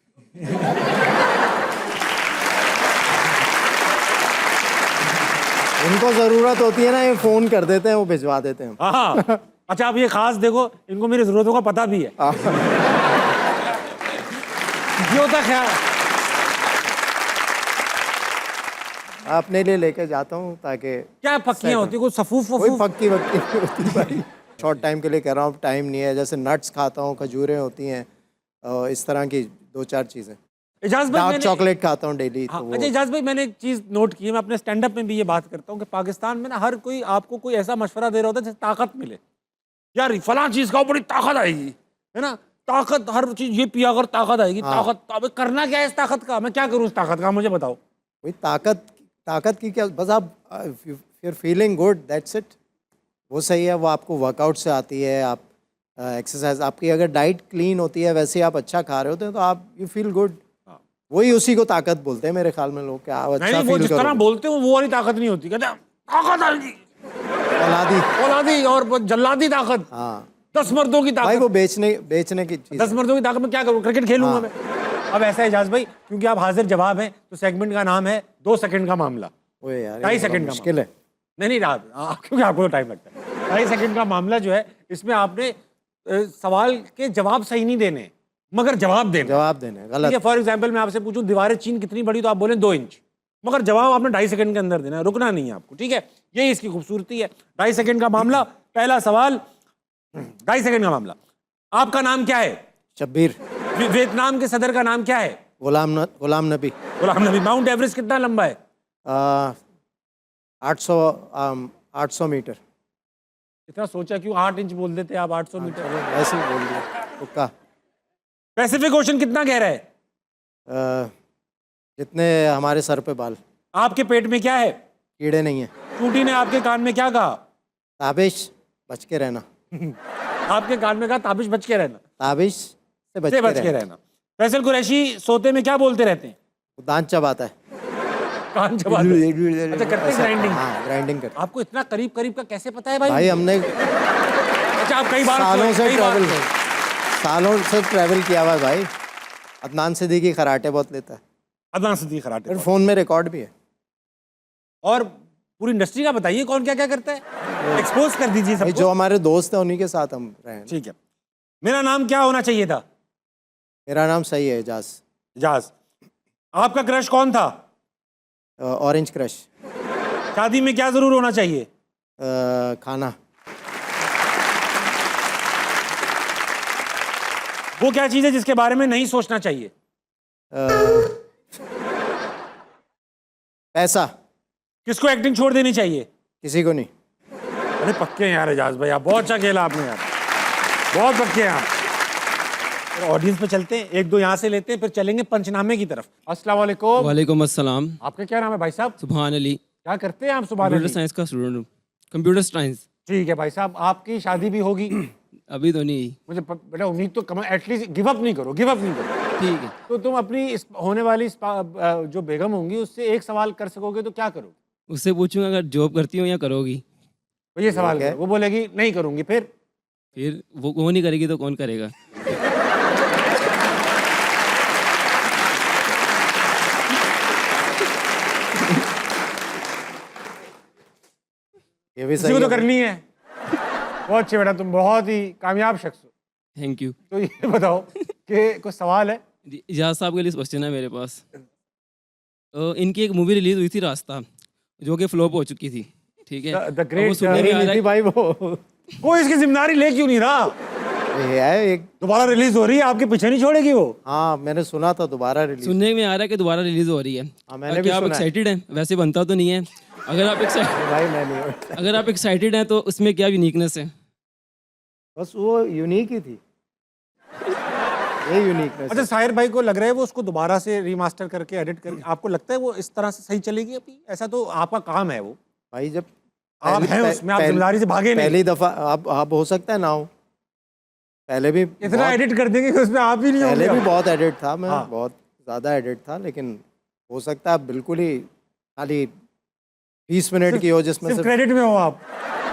इनको जरूरत होती है ना, ये फोन कर देते हैं, वो भिजवा देते हैं। हाँ। अच्छा आप ये खास देखो, इनको मेरी जरूरतों का पता भी है। ये होता ख्याल। अपने लिए लेके जाता हूँ ताकि क्या पक्कियां होती है, कोई सफूफ कोई वफूफ? पक्की वक्की नहीं होती भाई। शॉर्ट टाइम के लिए कह रहा हूँ, टाइम नहीं है। जैसे नट्स खाता हूँ, खजूरें होती हैं, इस तरह की 2-4 चीज़ें। इजाज भाई डार्क मैंने चॉकलेट खाता हूँ डेली। हाँ, तो वो अच्छा इजाज भाई मैंने एक चीज नोट की है, मैं अपने स्टैंड अप में भी ये बात करता हूँ कि पाकिस्तान में ना हर कोई आपको कोई ऐसा मशवरा दे रहा होता है जिससे ताकत मिले। यार फलां चीज खाओ, बड़ी ताकत आएगी, है ना, ताकत, हर चीज ये पिया कर ताकत आएगी। हाँ। ताकत, अब करना क्या है इस ताकत का, मैं क्या करूँ इस ताकत का, मुझे बताओ। वही ताकत की क्या, बस आप फिर फीलिंग गुड, दैट्स इट। वो सही है, वो आपको वर्कआउट से आती है। आप एक्सरसाइज, आपकी अगर डाइट क्लीन होती है, वैसे आप अच्छा खा रहे होते हैं तो आप यू फील गुड। वही उसी को ताकत बोलते हैं मेरे ख्याल में लोग, क्या आप अच्छा नहीं वो फील जिस तरह करो। बोलते हो वो वाली ताकत नहीं होती। कहते हैं, ताकत आएगी, औलादी। औलादी और वो जल्लादी ताकत, हाँ 10 मर्दों की भाई, ताकत। वो बेचने की चीज़ 10 मर्दों की ताकत में क्या करूँ, क्रिकेट खेलूंगा हाँ। मैं। अब ऐसा है इजाज भाई, क्योंकि आप हाजिर जवाब हैं तो सेगमेंट का नाम है 2 सेकंड का मामला। ओए यार, 2.5 ये बड़ा सेकंड का मुश्किल है। नहीं रात, क्योंकि आपको तो टाइम लगता है। 2.5 सेकंड का मामला जो है, इसमें आपने सवाल के जवाब सही नहीं देने, मगर जवाब देना। जवाब देने ठीक गलत। है, फॉर एग्जाम्पल मैं आपसे पूछूं दीवारें चीन कितनी बड़ी, तो आप बोलें 2 इंच, मगर जवाब आपने 2.5 सेकंड के अंदर देना है, रुकना नहीं है आपको। ठीक है, यही इसकी खूबसूरती है। 2.5 सेकंड का मामला। पहला सवाल, 2.5 सेकंड का मामला। आपका नाम क्या है? शब्बीर। वियतनाम के सदर का नाम क्या है? गुलाम नबी। गुलाम नबी। माउंट एवरेस्ट कितना लंबा है? 800 मीटर। इतना सोचा क्यों, 8 इंच बोल देते आप, 800 मीटर। ऐसे ही बोल दिया तुक्का। पैसिफिक ओशन कितना गहरा है? जितने हमारे सर पे बाल। आपके पेट में क्या है? कीड़े नहीं है। चूंटी ने आपके कान में क्या कहा? ताबिश बच के रहना। आपके कान में कहा ताबिश बच के रहना। ताबिश से बच के रहना। फैसल कुरैशी सोते में क्या बोलते रहते हैं? वो दांत चबाता है। कान चबाते हैं। अच्छा, करते हैं ग्राइंडिंग? हाँ, ग्राइंडिंग करते हैं। आपको इतना करीब करीब का कैसे पता है भाई? भाई हमने अच्छा, आप कई बार सालों से कई बार- ट्रैवल किया हुआ है भाई। अदनान सिद्दीकी कराटे बहुत लेता है। अदनान सिद्दीकी कराटे। फिर फ़ोन में रिकॉर्ड भी है। और पूरी इंडस्ट्री का बताइए कौन क्या क्या करता है, एक्सपोज कर दीजिए भाई सबको। जो हमारे दोस्त हैं उन्हीं के साथ हम रहे हैं। ठीक है। मेरा नाम क्या होना चाहिए था? मेरा नाम सही है, एजाज। इजाज। आपका क्रश कौन था? Orange crush. शादी में क्या जरूर होना चाहिए? खाना। वो क्या चीज है जिसके बारे में नहीं सोचना चाहिए? पैसा। किसको एक्टिंग छोड़ देनी चाहिए? किसी को नहीं। अरे पक्के हैं यार एजाज भाई, आप बहुत अच्छा खेला आपने यार, बहुत पक्के हैं आप। तो ऑडियंस पे चलते हैं, एक दो यहाँ से लेते हैं, फिर चलेंगे पंचनामे की तरफ। अस्सलाम वालेकुम। वालेकुम अस्सलाम। आपका क्या नाम है भाई साहब? सुभान अली। क्या करते हैं आप? सुबह कंप्यूटर साइंस का स्टूडेंट हूँ। Computer science. ठीक है भाई साहब, आपकी शादी भी होगी? अभी तो नहीं। मुझे बेटा उम्मीद तो कम, एटलीस्ट गिव अप नहीं करो, गिव अप नहीं करो। ठीक है। तो तुम अपनी होने वाली जो बेगम होंगी उससे एक सवाल कर सकोगे तो क्या करोगे? उससे पूछूंगा अगर जॉब करती हो या करोगी। तो ये सवाल ठीक है। करो। वो बोलेगी नहीं करूंगी, फिर वो नहीं करेगी तो कौन करेगा? ये भी किसी सही को तो है भाई। करनी है। बहुत अच्छे बेटा, तुम बहुत ही कामयाब शख्स हो। Thank you. तो ये बताओ कि कोई सवाल है? इजाज साहब के लिए क्वेश्चन है मेरे पास। तो इनकी एक मूवी रिलीज हुई थी रास्ता, जो कि फ्लॉप हो चुकी थी। ठीक है। The अब Great, वो सुनने में मेरी आ नहीं रहा थी है। भाई वो। कोई इसकी जिम्मेदारी ले क्यों नहीं रहा? ये है एक। दोबारा रिलीज हो रही है, आपके पीछे नहीं छोड़ेगी वो। हाँ मैंने सुना था दोबारा रिलीज। सुनने में आ रहा है कि दोबारा रिलीज हो रही है। हाँ, मैंने भी क्या आप सुना है। एक्साइटेड हैं? वैसे बनता तो नहीं है। अगर आप भाई मैं नहीं हूँ। अगर आप एक्साइटेड हैं तो उसमें क्या यूनिकनेस है? बस वो यूनिक ही थी। ये यूनिकनेस। अच्छा, साहिर भाई को लग रहा है वो उसको दोबारा से रीमास्टर करके एडिट करके, आपको लगता है वो इस तरह से सही चलेगी अभी? ऐसा तो आपका काम है वो, भाई जब आप हैं उसमें, आप जिम्मेदारी से भागे नहीं। पहली दफा आप हो सकता है ना हो। पहले भी इतना एडिट कर देंगे कि उसमें आप ही नहीं पहले भी होंगे। बहुत एडिट था मैं। हाँ। बहुत ज़्यादा एडिट था, लेकिन हो सकता है आप बिल्कुल ही खाली 20 मिनट की हो जिसमें सिर्फ सिर्फ क्रेडिट में हो आप।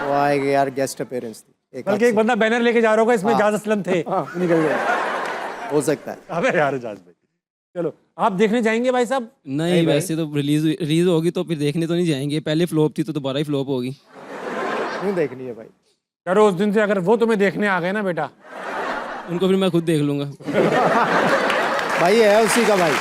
वो आएगी यार, गेस्ट अपीयरेंस थी। बल्कि एक बंदा बैनर लेके जा रहा होगा, इसमें हाँ। इजाज असलम थे, निकल गए। हो सकता है। अबे यार इजाज भाई, चलो आप देखने जाएंगे भाई साहब? नहीं, वैसे तो रिलीज होगी तो फिर देखने तो नहीं जाएंगे। पहले फ्लॉप थी तो दोबारा ही फ्लॉप होगी। क्यों देखनी है भाई? चलो उस दिन से अगर वो तुम्हें देखने आ गए ना बेटा, उनको फिर मैं खुद देख लूंगा। भाई ये है उसी का भाई।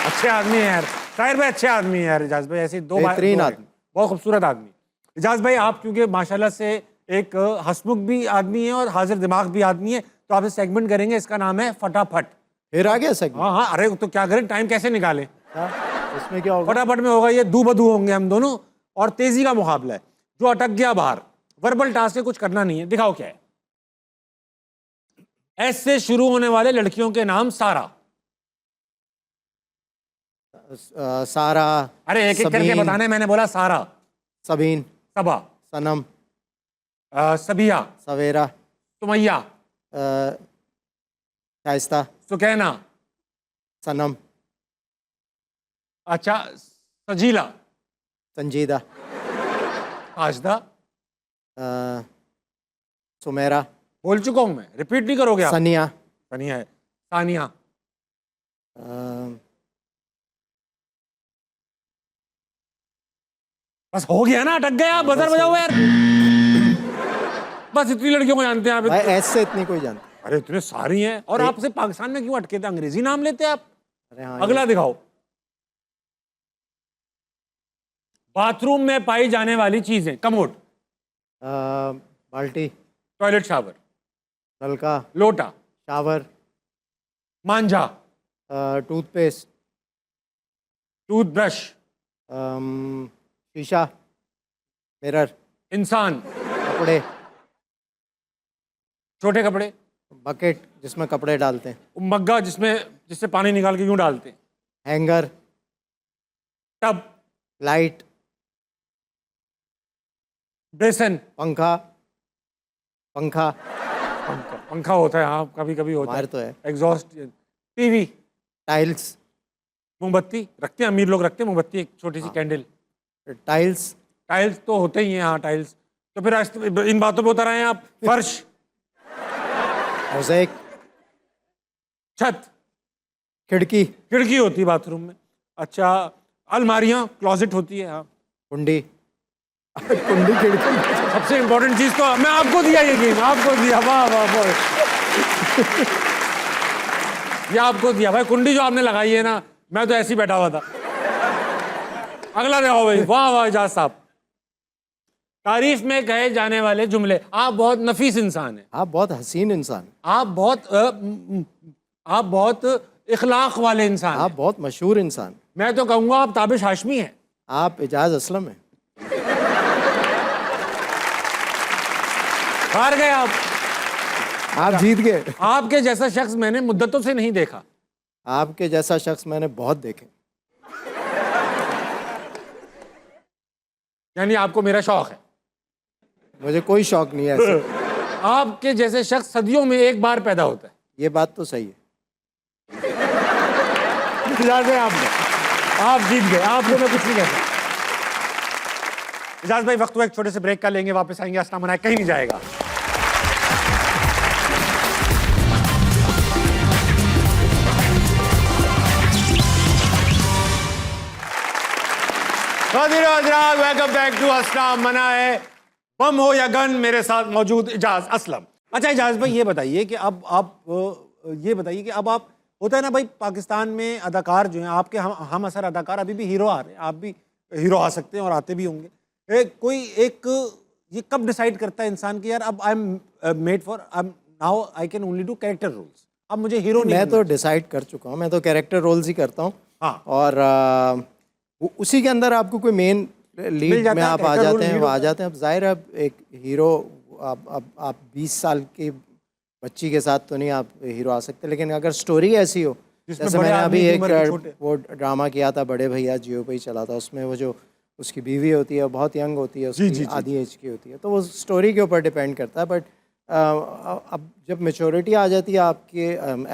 अच्छे आदमी है यार साहिर भाई, अच्छे आदमी है यार इजाज भाई, ऐसे बेहतरीन दो आदमी। बहुत खूबसूरत आदमी। इजाज भाई आप क्योंकि माशाल्लाह से एक हंसमुख भी आदमी है और हाजिर दिमाग भी आदमी है, तो आपसे सेगमेंट करेंगे, इसका नाम है फटाफट। फिर आ गया सेगमेंट। हाँ हाँ, अरे तो क्या करें, टाइम कैसे निकालें? उसमें क्या होगा? फटाफट में होगा ये दू बदू होंगे हम दोनों, और तेजी का मुकाबला है। जो अटक गया बाहर, वर्बल टास्क से कुछ करना नहीं है। दिखाओ क्या है। एस से शुरू होने वाले लड़कियों के नाम सारा। सारा। अरे एक एक करके सबीन। बताने, मैंने बोला सारा, सबीन। सबा, सनम। सबिया, सवेरा। सुमैया, शाइस्ता। सुकैना, सनम। अच्छा सजीला, संजीदा। साजदा। सुमेरा। बोल चुका हूं मैं, रिपीट नहीं करोगे आप? सनिया। सनिया है, सानिया, बस हो गया ना, अटक गया, बजर बजाओ यार। बस इतनी लड़कियों को जानते हैं आप? भाई ऐसे इतनी कोई जानता। अरे इतने सारी हैं, और आपसे पाकिस्तान में क्यों अटके थे? अंग्रेजी नाम लेते आप। अरे हाँ। अगला दिखाओ। बाथरूम में पाई जाने वाली चीजें, कमोड, बाल्टी। टॉयलेट शावर, नलका। लोटा, शावर। मांझा, टूथपेस्ट। टूथब्रश, शीशा। मिरर। इंसान, कपड़े। छोटे कपड़े, बकेट जिसमें कपड़े डालते हैं। मग्गा जिससे पानी निकाल के यूं डालते हैं। हैंगर। Tub, light. बेसन, पंखा। पंखा। पंखा होता है, हाँ कभी कभी होता हमारे है, तो है। एग्जॉस्ट, टीवी, टाइल्स, मोमबत्ती रखते हैं, अमीर लोग रखते हैं मोमबत्ती, एक छोटी सी कैंडल। टाइल्स, टाइल्स तो होते ही हैं, हाँ टाइल्स। तो फिर इन बातों पे उतर आए हैं आप। फर्श, मोज़ेक, छत, खिड़की, खिड़की होती है बाथरूम में। अच्छा, अलमारियां, क्लोजेट होती है, हाँ। कुंडी। कुंडी, खिड़की। सबसे इंपॉर्टेंट चीज तो मैं आपको दिया, ये गेम आपको दिया, वाह वाह वाह। ये आपको दिया भाई, कुंडी जो आपने लगाई है ना, मैं तो ऐसे ही बैठा हुआ था। अगला देखो भाई, वाह वाह इजाज साहब। तारीफ में कहे जाने वाले जुमले, आप बहुत नफीस इंसान हैं, आप बहुत हसीन इंसान, आप बहुत इखलाक वाले इंसान आप हैं। बहुत मशहूर इंसान, मैं तो कहूंगा आप ताबिश हाशमी हैं। आप एजाज असलम हैं। हार गए आप जीत गए। आपके जैसा शख्स मैंने मुद्दतों से नहीं देखा। आपके जैसा शख्स मैंने बहुत देखे। यानी आपको मेरा शौक है। मुझे कोई शौक नहीं है ऐसे। आपके जैसे शख्स सदियों में एक बार पैदा होता है। ये बात तो सही है। इजाज़ है आपने, आप जीत गए, आपको मैं कुछ नहीं कहता। इजाज़ भाई, वक्त हुआ एक छोटे से ब्रेक का लेंगे, वापस आएंगे। अस्सलाम मनाए कहीं नहीं जाएगा। वेलकम बैक टू अस्सलाम मनाए। बम हो या गन, मेरे साथ मौजूद इजाज असलम। अच्छा इजाज भाई, ये बताइए कि अब आप होता है ना भाई, पाकिस्तान में अदाकार जो हैं आपके हम असर अदाकार अभी भी हीरो आ रहे हैं, आप भी हीरो आ सकते हैं और आते भी होंगे। ये कब डिसाइड करता है इंसान कि यार अब I am made for, now I can only do character roles, अब मुझे हीरो नहीं मैं बनना तो है। डिसाइड कर चुका हूँ, मैं तो कैरेक्टर रोल्स ही करता हूँ। हाँ। और उसी के अंदर आपको कोई मेन लीड जाता में है, आप आ character role जाते हैं, lead वो आ होता है। जाते हैं। अब जाहिर है, अब एक हीरो आप 20 साल की बच्ची के साथ तो नहीं आप हीरो आ सकते, लेकिन अगर स्टोरी ऐसी हो, जिसमें जैसे बड़े मैंने आदमी अभी की एक उम्र के छोटे। वो ड्रामा किया था, बड़े भैया जियो पे ही चला था, उसमें वो जो उसकी बीवी होती है बहुत यंग होती है, उसकी आधी एज की होती है, तो वो स्टोरी के ऊपर डिपेंड करता है। बट अब जब मेच्योरिटी आ जाती है आपके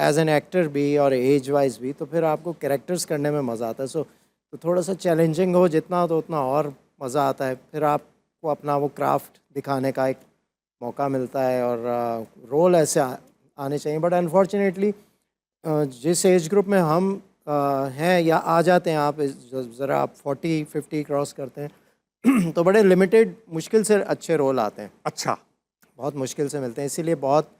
एज एन एक्टर भी और एज वाइज भी, तो फिर आपको कैरेक्टर्स करने में मज़ा आता है। तो थोड़ा सा चैलेंजिंग हो जितना, तो उतना और मज़ा आता है। फिर आपको अपना वो क्राफ्ट दिखाने का एक मौका मिलता है और रोल ऐसे आने चाहिए। बट अनफॉर्चुनेटली जिस एज ग्रुप में हम हैं या आ जाते हैं, आप ज़रा आप 40-50 क्रॉस करते हैं तो बड़े लिमिटेड, मुश्किल से अच्छे रोल आते हैं, अच्छा, बहुत मुश्किल से मिलते हैं। इसीलिए बहुत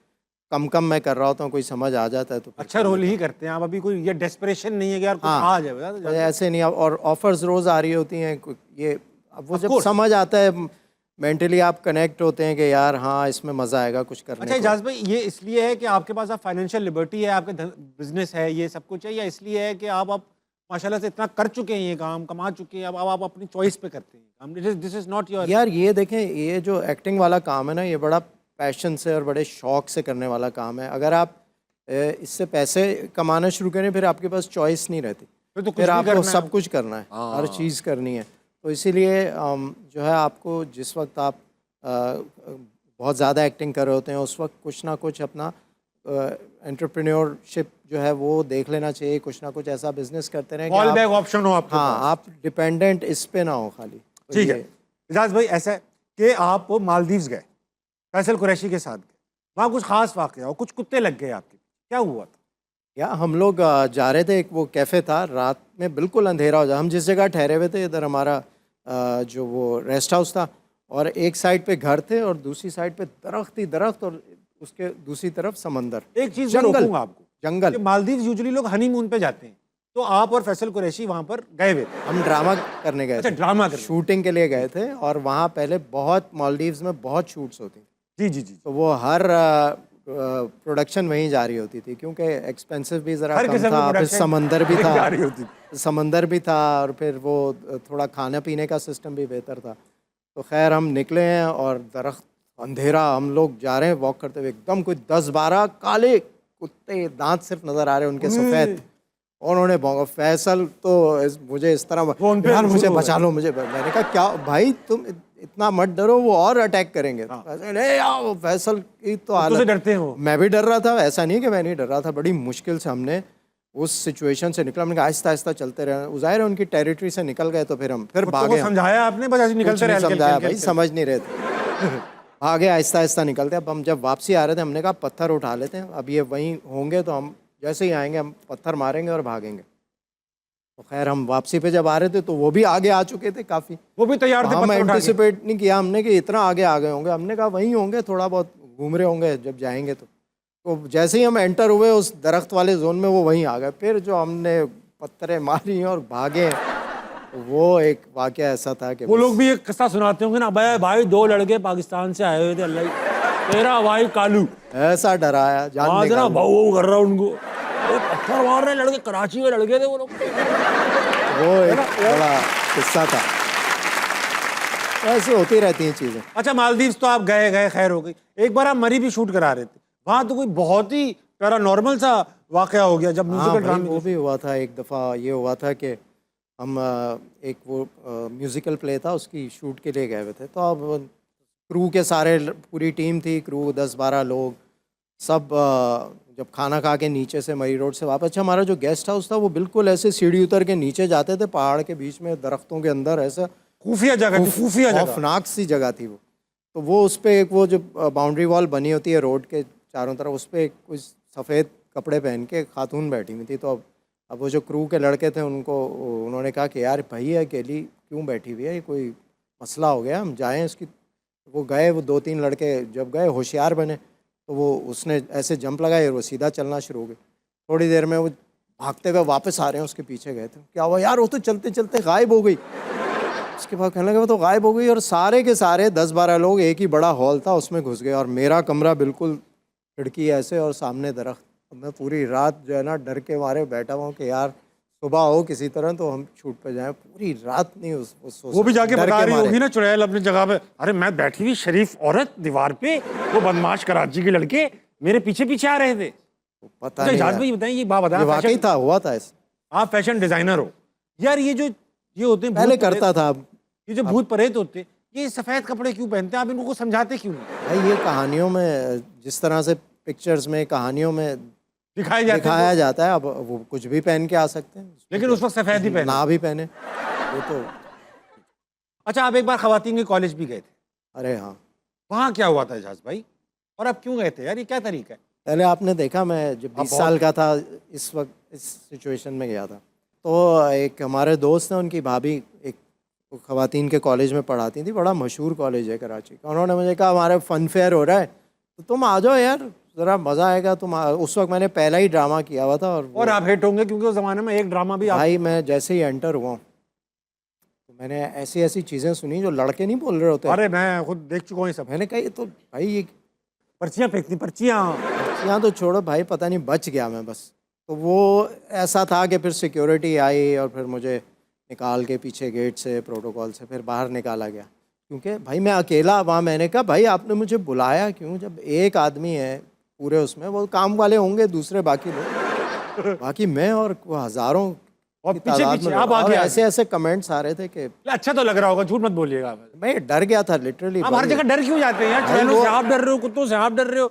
कम मैं कर रहा होता हूँ, कोई समझ आ जाता है तो फिर अच्छा रोल ही करते हैं आप। अभी कोई ये डेस्परेशन नहीं है कि यार कुछ हाँ। आ जाए तो ऐसे नहीं। और ऑफर्स रोज़ आ रही होती हैं, ये अब वो Of जब course. समझ आता है, मेंटली आप कनेक्ट होते हैं कि यार हाँ, इसमें मज़ा आएगा कुछ करने अच्छा को। इजाज भाई, ये इसलिए है कि आपके पास आप फाइनेंशियल लिबर्टी है, आपके बिजनेस है, ये सब कुछ है, या इसलिए है कि आप माशाल्लाह से इतना कर चुके हैं, ये काम कमा चुके हैं, अब आप अपनी चॉइस पे करते हैं काम? This is not your. यार ये देखें, ये जो एक्टिंग वाला काम है ना, ये बड़ा पैशन से और बड़े शौक से करने वाला काम है। अगर आप इससे पैसे कमाना शुरू करें, फिर आपके पास चॉइस नहीं रहती, फिर तो कुछ फिर भी आपको करना है सब कुछ करना है, हर चीज़ करनी है। तो इसीलिए जो है, आपको जिस वक्त आप बहुत ज़्यादा एक्टिंग कर रहे होते हैं, उस वक्त कुछ ना कुछ अपना एंटरप्रेन्योरशिप जो है वो देख लेना चाहिए। कुछ ना कुछ ऐसा बिजनेस करते रहें कि फॉल आप- बैक ऑप्शन हो आपके हाँ, पास। आप डिपेंडेंट इस पे ना हो खाली। तो ठीक है ये- इजाज भाई, ऐसा है कि आप मालदीव्स गए, फैसल कुरैशी के साथ गए, वहाँ कुछ खास वाक़या हो, कुछ कुत्ते लग गए आपके, क्या हुआ था? या हम लोग जा रहे थे, एक वो कैफ़े था, रात में बिल्कुल अंधेरा हो जाए। हम जिस जगह ठहरे हुए थे, इधर हमारा जो वो रेस्ट हाउस था, और एक साइड पे घर थे और दूसरी साइड पे दरख्त ही दरख्त, और उसके दूसरी तरफ समंदर, एक चीज़ मैं जंगल रोकूंगा आपको, जंगल। कि मालदीव्स यूजुअली लोग हनीमून पे जाते हैं, तो आप और फैसल कुरैशी वहाँ पर गए हुए थे? हम ड्रामा करने गए अच्छा, थे, ड्रामा करने। शूटिंग के लिए गए थे। और वहाँ पहले बहुत, मालदीव्स में बहुत शूट्स होती थी, जी जी जी, तो वो हर प्रोडक्शन वहीं जा रही होती थी, क्योंकि एक्सपेंसिव भी ज़रा हर कम किस्म की था, फिर production समंदर भी था, जा रही होती थी। समंदर भी था, और फिर वो थोड़ा खाने पीने का सिस्टम भी बेहतर था। तो खैर हम निकले हैं और दरख्त, अंधेरा, हम लोग जा रहे हैं वॉक करते हुए, एकदम कोई 10-12 काले कुत्ते, दांत सिर्फ नज़र आ रहे हैं उनके सफ़ेद, उन्होंने भौंका। फैसल तो मुझे इस तरह फोन पे यार मुझे शुरू हो बचा लो, मुझे। मैंने कहा क्या भाई तुम इतना मत डरो, वो और अटैक करेंगे। फैसल यार वो फैसल की तो तुझसे हालत। डरते हैं वो। मैं भी डर रहा था, ऐसा नहीं कि मैं नहीं डर रहा था। बड़ी मुश्किल से हमने उस सिचुएशन से निकला। हमने कहा आहिस्ता आहिस्ता चलते रहे। ज़ाहिर है उनकी टेरिटरी से निकल गए तो फिर हम फिर कुत्तों को भागे। हम समझाया आपने, बस ऐसे कुछ निकलते नहीं रहे समझाया हल्के-हल्के, भाई, समझ नहीं रहे थे। भागे आहिस्ता आहिस्ता निकलते। अब हम जब वापसी आ रहे थे हमने कहा पत्थर उठा लेते हैं, अब ये वहीं होंगे तो हम जैसे ही आएंगे हम पत्थर मारेंगे और भागेंगे। तो खैर हम वापसी पे जब आ रहे थे तो वो भी आगे आ चुके थे काफ़ी। वो भी तैयार थे हम पत्थर उठा के। एंटिसिपेट नहीं किया हमने कि इतना आगे आ गए होंगे। हमने कहा वहीं होंगे, थोड़ा बहुत घूम रहे होंगे जब जाएंगे तो जैसे ही हम एंटर हुए उस दरख्त वाले जोन में वो वहीं आ गए। फिर जो हमने पत्थरें मारी और भागे, तो वो एक वाकया ऐसा था कि वो लोग भी एक किस्सा सुनाते होंगे ना, भाई भाई 2 लड़के पाकिस्तान से आए हुए थे, अल्लाह तेरा भाई कालू ऐसा डराया जान वहां से ना निकाल। भाऊ कर रहा उनको, वो पत्थर मार रहे लड़के, कराची के लड़के थे वो लोग। वो एक बड़ा किस्सा था। ऐसी होती रहती हैं चीज़ें। अच्छा मालदीव्स तो आप गए गए, खैर हो गई। एक बार आप मरी भी शूट करा रहे थे, वहां तो कोई बहुत ही पैरानॉर्मल सा वाकया हो गया जब हाँ म्यूजिकल भाई, ड्रामे। वो भी हुआ था एक दफ़ा। ये हुआ था कि हम एक वो म्यूज़िकल प्ले था उसकी शूट के लिए गए हुए थे। तो अब क्रू के सारे पूरी टीम थी, क्रू 10-12 लोग सब जब खाना खा के नीचे से मरी रोड से वापस। अच्छा हमारा जो गेस्ट हाउस था वो बिल्कुल ऐसे सीढ़ी उतर के नीचे जाते थे, पहाड़ के बीच में दरख्तों के अंदर, ऐसा खुफिया जगह थी, खुफिया जगह। खौफनाक सी जगह थी वो। तो वो उस पर एक वो जो बाउंड्री वॉल बनी होती है रोड के चारों तरफ, उस पर कुछ सफ़ेद कपड़े पहन के खातून बैठी हुई थी। तो अब वो जो क्रू के लड़के थे उन्होंने कहा कि यार भाई अकेली क्यों बैठी हुई है, ये कोई मसला हो गया, हम जाएं इसकी। वो गए, वो 2-3 लड़के जब गए होशियार बने तो वो उसने ऐसे जंप लगाए और वो सीधा चलना शुरू हो गई। थोड़ी देर में वो भागते हुए वापस आ रहे हैं, उसके पीछे गए थे। क्या हुआ यार, वो तो चलते चलते गायब हो गई। उसके बाद कहने लगे वो तो गायब हो गई। और सारे के सारे 10-12 लोग, एक ही बड़ा हॉल था उसमें घुस गए। और मेरा कमरा बिल्कुल खिड़की ऐसे और सामने दरख्त। मैं पूरी रात जो है ना डर के मारे बैठा हुआ कि यार सुबह हो किसी तरह तो हम शूट पे जाएं। पूरी रात नहीं उस वो भी जाके डर बता के रही मारे। होगी ना चुड़ैल अपनी जगह पे, अरे मैं बैठी हुई शरीफ औरत दीवार पे, वो बदमाश कराची के लड़के मेरे पीछे पीछे आ रहे थे। पता अच्छा नहीं इजाज यार। भाई बताएं, ये बात बताएं, ये आप वाकई फैशन- था, हुआ था ऐसा। आप फैशन डिजाइनर हो यार, ये होते हैं पहले भूत प्रेत- करता था। अब ये जो भूत प्रेत होते हैं, ये सफेद कपड़े क्यों पहनते हैं, आप इनको कुछ समझाते क्यों नहीं? भाई ये कहानियों में जिस तरह से पिक्चर्स में कहानियों में दिखाए जाते हैं दिखाया तो- जाता है, अब वो कुछ भी पहन के आ सकते हैं, लेकिन उस वक्त सफेद ही पहने। ना भी पहने वो तो। अच्छा आप एक बार खवातीन के कॉलेज भी गए थे, अरे हाँ, वहाँ क्या हुआ था एजाज भाई, और आप क्यों गए थे यार, ये क्या तरीका है? पहले आपने देखा मैं जब 20 साल का था इस वक्त इस सिचुएशन में गया था। तो एक हमारे दोस्त हैं, उनकी भाभी एक खवातीन के कॉलेज में पढ़ाती थी, बड़ा मशहूर कॉलेज है कराची का। उन्होंने मुझे कहा हमारे फन फेयर हो रहा है तो तुम आ जाओ यार, ज़रा मज़ा आएगा। उस वक्त मैंने पहला ही ड्रामा किया हुआ था। और आप हिट होंगे क्योंकि उस जमाने में एक ड्रामा भी आप भाई मैं जैसे ही एंटर हुआ तो मैंने ऐसी ऐसी चीज़ें सुनी जो लड़के नहीं बोल रहे होते। अरे मैं खुद देख चुका हूँ ये सब। मैंने कहा ये तो भाई ये पर्चियाँ फेंकती, पर्चियाँ। यहाँ तो छोड़ो भाई, पता नहीं बच गया मैं बस। तो वो ऐसा था कि फिर सिक्योरिटी आई और फिर मुझे निकाल के पीछे गेट से प्रोटोकॉल से फिर बाहर निकाला गया, क्योंकि भाई मैं अकेला वहाँ। मैंने कहा भाई आपने मुझे बुलाया क्यों, जब एक आदमी है पूरे उसमें, वो काम वाले होंगे दूसरे बाकी लोग, बाकी मैं और वो हज़ारों और की पीछे तादाद पीछे में आप लोग। और आगे आ ऐसे ऐसे कमेंट्स आ रहे थे कि अच्छा तो लग रहा होगा, झूठ मत बोलिएगा। मैं डर गया था लिटरली। आप हर जगह डर क्यों जाते हैं यार, भाई चुड़ैलों वो- से आप डर रहे हो, कुत्तों से आप डर रहे हो।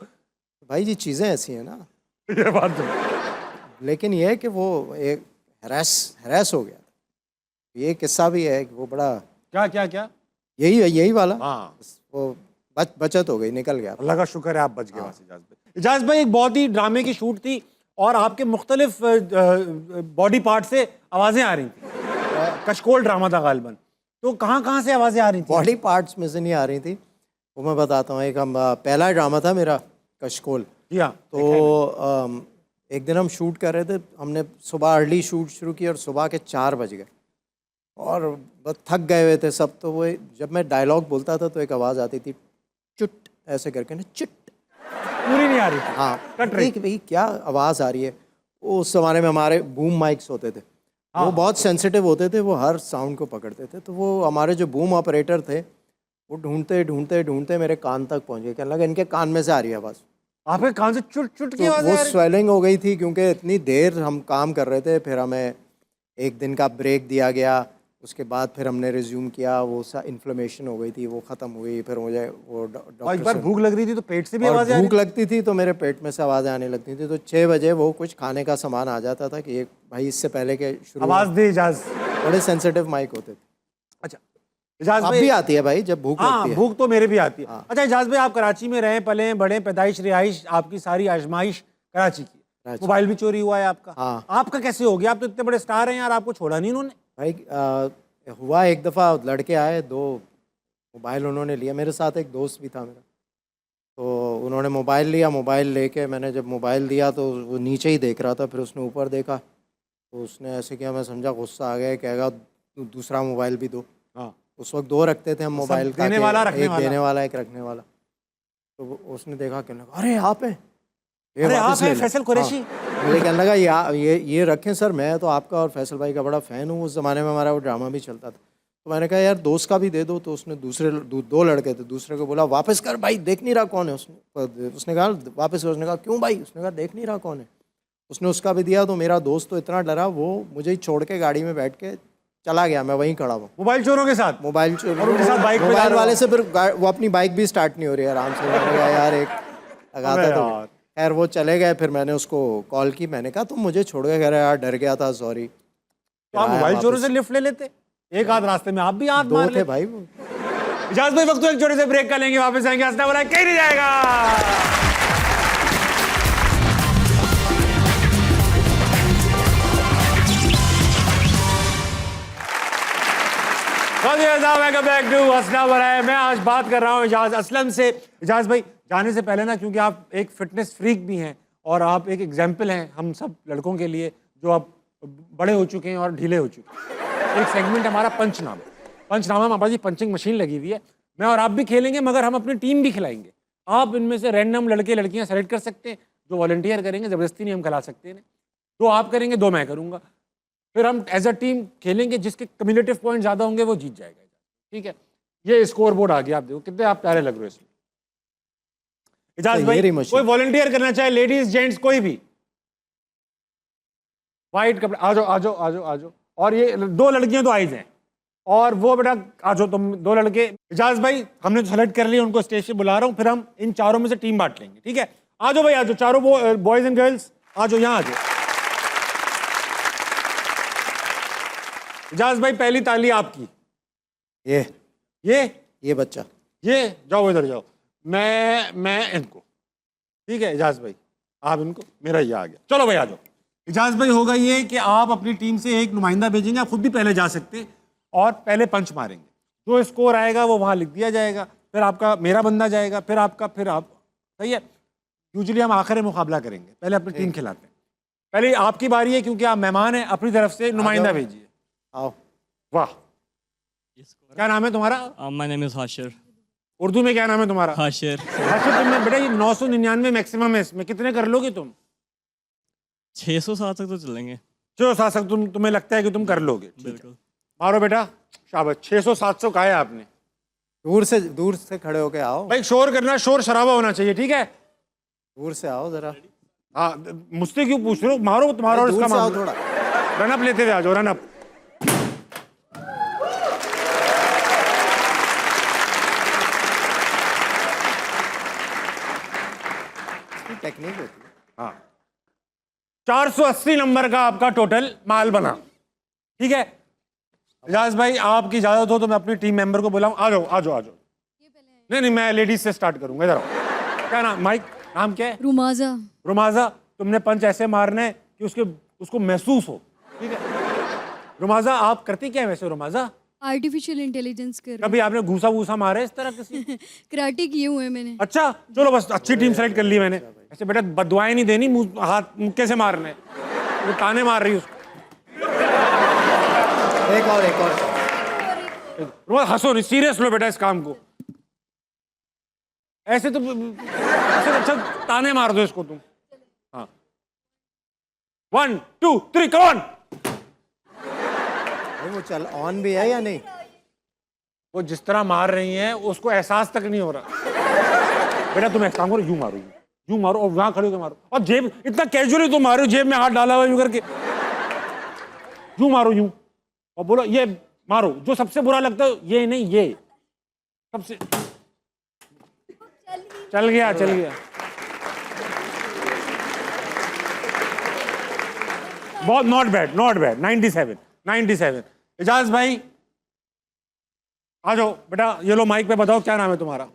भाई ये चीज़ें ऐसी हैं ना। ये बात तो लेकिन ये है कि वो एक हरास हो गया। ये किस्सा भी है कि वो बड़ा क्या क्या क्या यही वाला। हाँ, वो बचत हो गई, निकल गया। अल्लाह का शुक्र है आप बच गए वहाँ से। इजाज भाई, इजाज भाई एक बहुत ही ड्रामे की शूट थी और आपके मुख्तलिफ बॉडी पार्ट से आवाज़ें आ रही थी। कशकोल ड्रामा था गालिबन, तो कहाँ कहाँ से आवाज़ें आ रही थी? बॉडी पार्ट्स में से नहीं आ रही थी, वो मैं बताता हूँ। एक हम पहला ड्रामा था मेरा कशकोल। जी हाँ। तो एक दिन हम शूट कर रहे थे, हमने सुबह अर्ली शूट शुरू की और सुबह के 4 बज गए और बस थक गए हुए थे सब। तो वो जब मैं डायलॉग बोलता था तो एक आवाज़ आती थी चुट ऐसे करके ना, चुट। पूरी नहीं आ रही थी। हाँ, कट रही। कि भाई क्या आवाज़ आ रही है। वो उस ज़माने में हमारे बूम माइक्स होते थे, वो बहुत सेंसिटिव होते थे, वो हर साउंड को पकड़ते थे। तो वो हमारे जो बूम ऑपरेटर थे वो ढूंढते ढूंढते ढूंढते मेरे कान तक पहुंच गए। कहने लगा इनके कान में से आ रही है आवाज़। आपके कान से चुट चुट की तो आवाज वो आ रही? स्वेलिंग हो गई थी क्योंकि इतनी देर हम काम कर रहे थे, फिर हमें एक दिन का ब्रेक दिया गया, उसके बाद फिर हमने रिज्यूम किया, वो सा इन्फ्लेमेशन हो गई थी, वो ख़त्म हुई, फिर मुझे वो और एक डॉक्टर बार से भूख लग रही थी तो पेट से भी और आवाज आ रही भूख लगती थी तो मेरे पेट में से आवाज़ें आने लगती थी, तो 6 बजे वो कुछ खाने का सामान आ जाता था कि एक भाई इससे पहले के शुरू आवाज दे इजाज। बड़े सेंसिटिव माइक होते थे। अच्छा इजाज अब भाई, भी आती है भाई जब भूख हाँ लगती है। भूख तो मेरे भी आती है। हाँ। अच्छा इजाज भाई, आप कराची में रहे पले बड़े, पैदाइश रिहाइश आपकी सारी आजमाइश कराची की, कराची। मोबाइल भी चोरी हुआ है आपका। हाँ। आपका कैसे हो गया? आप तो इतने बड़े स्टार हैं यार, आपको छोड़ा नहीं उन्होंने। भाई हुआ एक दफ़ा, लड़के आए, 2 मोबाइल उन्होंने लिया, मेरे साथ एक दोस्त भी था मेरा, तो उन्होंने मोबाइल लिया, मोबाइल लेके मैंने जब मोबाइल दिया तो वो नीचे ही देख रहा था, फिर उसने ऊपर देखा तो उसने ऐसे किया, मैं समझा गुस्सा आ गया, कहेगा दूसरा मोबाइल भी दो। हाँ। उस वक्त 2 रखते थे हम मोबाइल, देने ताकि वाला, रखने एक वाला। देने वाला, एक रखने वाला। तो उसने देखा, कहने लगा अरे आप हैं, ये अरे वापस आप हैं ले लो। फैसल कुरैशी? हाँ। मुझे कहने लगा ये रखें सर, मैं तो आपका और फैसल भाई का बड़ा फ़ैन हूँ, उस ज़माने में हमारा वो ड्रामा भी चलता था। तो मैंने कहा यार दोस्त का भी दे दो, तो उसने दूसरे 2 लड़के थे, दूसरे को बोला वापस कर भाई, देख नहीं रहा कौन है। उसने कहा वापस कर, उसने कहा क्यों भाई, उसने कहा देख नहीं रहा कौन है। उसने उसका भी दिया, तो मेरा दोस्त तो इतना डरा, वो मुझे ही छोड़ के गाड़ी में बैठ के चला गया, मैं वहीं खड़ा हुआ मोबाइल चोरों के साथ? मोबाइल और उनके साथ बाइक पे जा मोबाइल रहे हो? वाले से फिर वो अपनी बाइक भी स्टार्ट नहीं हो रही है आराम से। मैंने कहा यार एक लगाता अबे तो यार। खैर वो चले गए, फिर मैंने उसको कॉल की, मैंने कहा तुम मुझे छोड़ के, कह रहे यार डर गया था सॉरी। तो आप मोबाइल चोरों से लिफ्ट ले लेते, एक आध रास्ते में आप भी हाथ 2 मार थे लेते। भाई वो। इजाज भाई वक्त एक छोटे से ब्रेक का लेंगे, वापस आएंगे, हंसना बोला कहीं नहीं जाएगा। वेलकम बैक टू हंसना बनाए। मैं आज बात कर रहा हूँ इजाज असलम से। इजाज भाई जाने से पहले ना, क्योंकि आप एक फिटनेस फ्रीक भी हैं और आप एक एग्जाम्पल हैं हम सब लड़कों के लिए, जो आप बड़े हो चुके हैं और ढीले हो चुके हैं। एक सेगमेंट हमारा पंचनामा में हमारी जी पंचिंग मशीन लगी हुई है, मैं और आप भी खेलेंगे, मगर हम अपनी टीम भी खिलाएंगे। आप इनमें से रैंडम लड़के लड़कियां सेलेक्ट कर सकते हैं जो वॉलंटियर करेंगे, ज़बरदस्ती नहीं हम खिला सकते हैं। 2 आप करेंगे, 2 मैं करूँगा, फिर हम एज अ टीम खेलेंगे, जिसके कम्युलेटिव पॉइंट ज़्यादा होंगे वो जीत जाएगा। ठीक है, ये स्कोर बोर्ड आ गया, आप देखो कितने आप प्यारे लग रहे हो इसमें। इजाज तो भाई ये मशीन। कोई वॉलंटियर करना चाहे, लेडीज जेंट्स कोई भी, वाइट कपड़े, आ जाओ आ जाओ आ जाओ आ जाओ। और ये 2 लड़कियां तो आई हैं, और वो बेटा आ जाओ तुम 2 लड़के। इजाज भाई हमने तो सेलेक्ट कर लिया, उनको स्टेज पे बुला रहा हूँ, फिर हम इन चारों में से टीम बांट लेंगे। ठीक है, आ जाओ भाई, आ जाओ चारों बॉयज एंड गर्ल्स, आ जाओ यहाँ आ जाओ। इजाज भाई पहली ताली आपकी। ये बच्चा, ये जाओ इधर जाओ, मैं इनको। ठीक है इजाज भाई, आप इनको, मेरा ये आ गया। चलो भाई आ जाओ। इजाज भाई होगा ये कि आप अपनी टीम से एक नुमाइंदा भेजेंगे, आप खुद भी पहले जा सकते हैं, और पहले पंच मारेंगे, जो स्कोर आएगा वो वहाँ लिख दिया जाएगा, फिर आपका मेरा बंदा जाएगा, फिर आपका, फिर आप। सही है, यूजुअली हम आखिर में मुकाबला करेंगे, पहले अपनी टीम खिलाते हैं। पहले आपकी बारी है, क्योंकि आप मेहमान हैं, अपनी तरफ से नुमाइंदा भेजिए। आओ। वाह, क्या नाम है तुम्हारा? My name is Hashir. Urdu में क्या नाम है तुम्हारा? हाशिर। अच्छा तुमने बेटा ये 999 मैक्सिमम है, इसमें कितने कर लोगे तुम? 607 तक तो चलेंगे। 600-700 तुम्हें लगता है कि तुम कर लोगे? बिल्कुल। मारो बेटा, शाबाश। 600-700 कहा है आपने। दूर से खड़े होके आओ भाई शोर करना, शोर शराबा होना चाहिए, ठीक है? दूर से आओ जरा। हाँ, मुझसे क्यों पूछ रहे हो? मारो तुम्हारा और दूर इसका से आओ मामला। थोड़ा। रन अप लेते हुए आ जाओ, रन अप। टेक्निक होती है। हाँ, 480 नंबर का आपका टोटल माल बना। ठीक है इजाज भाई, आपकी इजाजत हो तो मैं अपनी टीम मेंबर को बुलाऊं। आ जाओ आ जाओ आ जाओ। नहीं, मैं लेडीज से स्टार्ट करूंगा। इधर आओ। क्या नाम? माइक, नाम क्या है? रुमाजा। रुमाजा, तुमने पंच ऐसे मारने हैं कि उसको महसूस हो। ठीक है रुमाजा, आप करती क्या है वैसे रुमाजा? आर्टिफिशियल इंटेलिजेंस कर कभी आपने घूसा वूसा मारे इस तरह किसी? कराटे किए हुए मैंने। अच्छा चलो, बस अच्छी टीम सेलेक्ट कर ली मैंने। ऐसे बेटा बददुआएं नहीं देनी, मुंह हाथ मुक्के से मारने, वो ताने मार रही उसको। एक और रुमाजा हंसो नहीं, सीरियस लो बेटा इस काम को। ऐसे तो अच्छा ताने मार दो इसको तुम। हाँ, 1 2 3 कम ऑन। वो चल ऑन भी है या नहीं? वो जिस तरह मार रही हैं उसको एहसास तक नहीं हो रहा। बेटा तुम एक काम करो, यूं मारो, यूं मारो और वहां खड़े होकर मारो, और जेब इतना कैजुअली तुम मारो, जेब में हाथ डाला हुआ यूं करके, यूं मारो यूं, और बोलो ये मारो, जो सबसे बुरा लगता है ये नहीं, ये सबसे चल गया, चल गया। बहुत not bad, not bad. 97 97। Ijaz भाई आ जाओ बेटा, ये लो माइक पे, बताओ क्या नाम है तुम्हारा?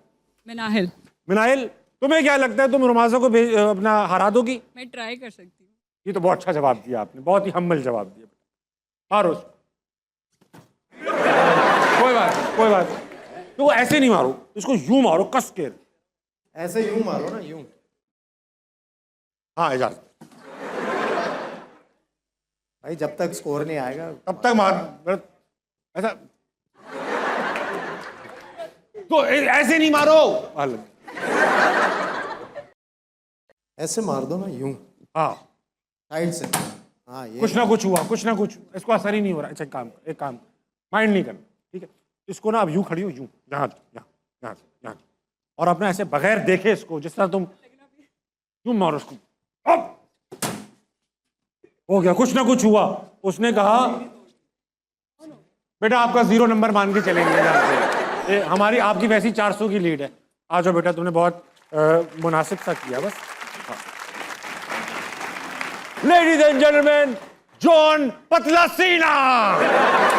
मिनाहिल। मिनाइल, तुम्हें क्या लगता है तुम रुमासा को अपना हरा दोगी? मैं ट्राई कर सकती हूँ। ये तो बहुत अच्छा जवाब दिया आपने, बहुत ही हम्बल जवाब दिया बेटा। मारो उसको। कोई बात नहीं, कोई बात नहीं। तो ऐसे नहीं मारो, इसको यूं मारो कस के। ऐसे यूं मारो ना, यूं। हाँ इजाज भाई जब तक स्कोर नहीं आएगा तब तक मार, ऐसा तो ऐसे नहीं मारो, ऐसे मार दो ना, यूं हाँ साइड से। हाँ ये कुछ ना कुछ हुआ, कुछ ना कुछ, इसको असर ही नहीं हो रहा। अच्छा एक काम माइंड नहीं करना, ठीक है? इसको ना अब यूं खड़ी हो, यूं, यहाँ यहाँ यहाँ यहाँ, और अपना ऐसे बगैर देखे इसको, जिस तरह तुम यूं मारो उसको। अब हो गया, कुछ ना कुछ हुआ। उसने कहा बेटा आपका 0 नंबर मान के चलेंगे यहाँ से। हमारी आपकी वैसी 400 की लीड है। आ जाओ बेटा, तुमने बहुत मुनासिब सा किया बस। लेडीज एंड जेंटलमैन, जॉन पतला सीना,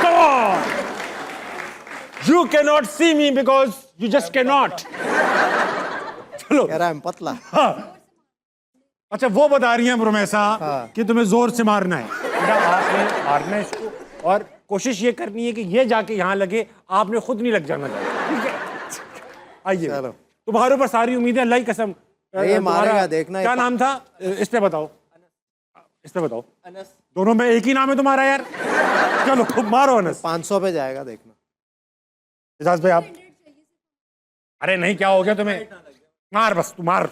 come on. You can not see me because you just can not. चलो, कह रहा है पतला। हाँ। अच्छा वो बता रही है रोमेसा कि तुम्हें जोर से मारना है। बेटा आपने मारना है इसको, और कोशिश ये करनी है कि ये जाके यहाँ लगे, आपने खुद नहीं लग जाना चाहिए, ठीक है? आइए, चलो। तुम्हारे ऊपर सारी उम्मीदें, अल्लाह की कसम। ये मारेगा, देखना। क्या नाम था इस पे बताओ, इस पे बताओ। अनस। दोनों में एक ही नाम है तुम्हारा यार। चलो खूब मारो अनस। 500 पे जाएगा, देखना। इजाज भाई आप, अरे नहीं क्या हो गया तुम्हें, मार बस, तू मार।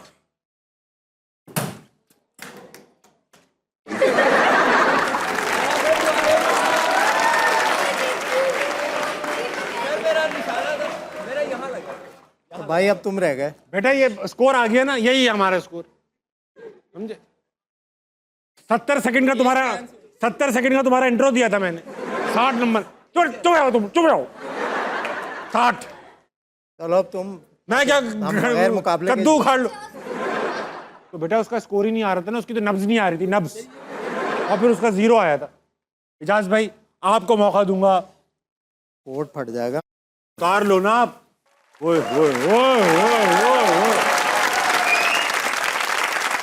तो भाई अब तुम रह गए। बेटा ये स्कोर आ गया ना, यही है हमारा स्कोर, समझे? 70 सेकंड का तुम्हारा, 70 सेकंड का तुम्हारा इंट्रो दिया था मैंने। 60 नंबर। चुप रहो तुम, चुप रहो। 60। चलो अब तुम, मैं क्या बगैर मुकाबले के- कद्दू उखाड़ लो। तो बेटा उसका स्कोर ही नहीं आ रहा था ना, उसकी तो नब्ज नहीं आ रही थी, नब्ज, और फिर उसका 0 आया था। इजाज भाई आपको मौका दूंगा, कोट फट जाएगा। कार लो ना आप। ओए ओए ओए ओए ओए ओए,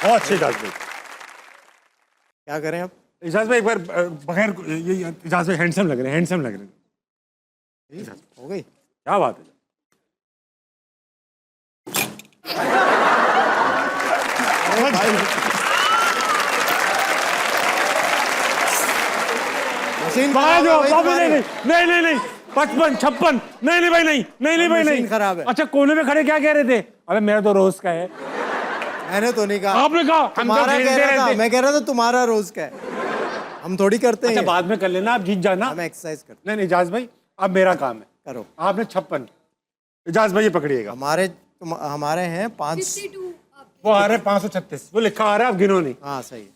बहुत अच्छे इजाज भाई। क्या करें अब? इजाज भाई एक बार बगैर ये इजाज भाई हैंडसम लग रहे हैं, हैंडसम लग रहे हैं। हो गई। क्या बात है। मशीन बाहर खराब जाओ, है भाई वापस तुम्हारी। नहीं नहीं नहीं 55 56, नहीं नहीं भाई नहीं नहीं नहीं भाई नहीं। मशीन खराब है। अच्छा कोने में खड़े क्या कह रहे थे? अबे मेरा तो रोज का है। मैंने तो नहीं कहा, आपने कहा हम तो तुम्हारा कह खेलते रहा था। रहते। मैं कह रहा था तुम्हारा रोज का है, हम थोड़ी करते अच्छा हैं। बाद में कर लेना, आप जीत जाना। हम एक्सरसाइज करते नहीं नहीं इजाज भाई अब मेरा काम है। करो। आपने 56, इजाज भाई ये पकड़िएगा। हमारे हैं 5। वो आ रहे हैं 536, वो लिखा आ रहा है, आप गिनो नहीं। हाँ सही है।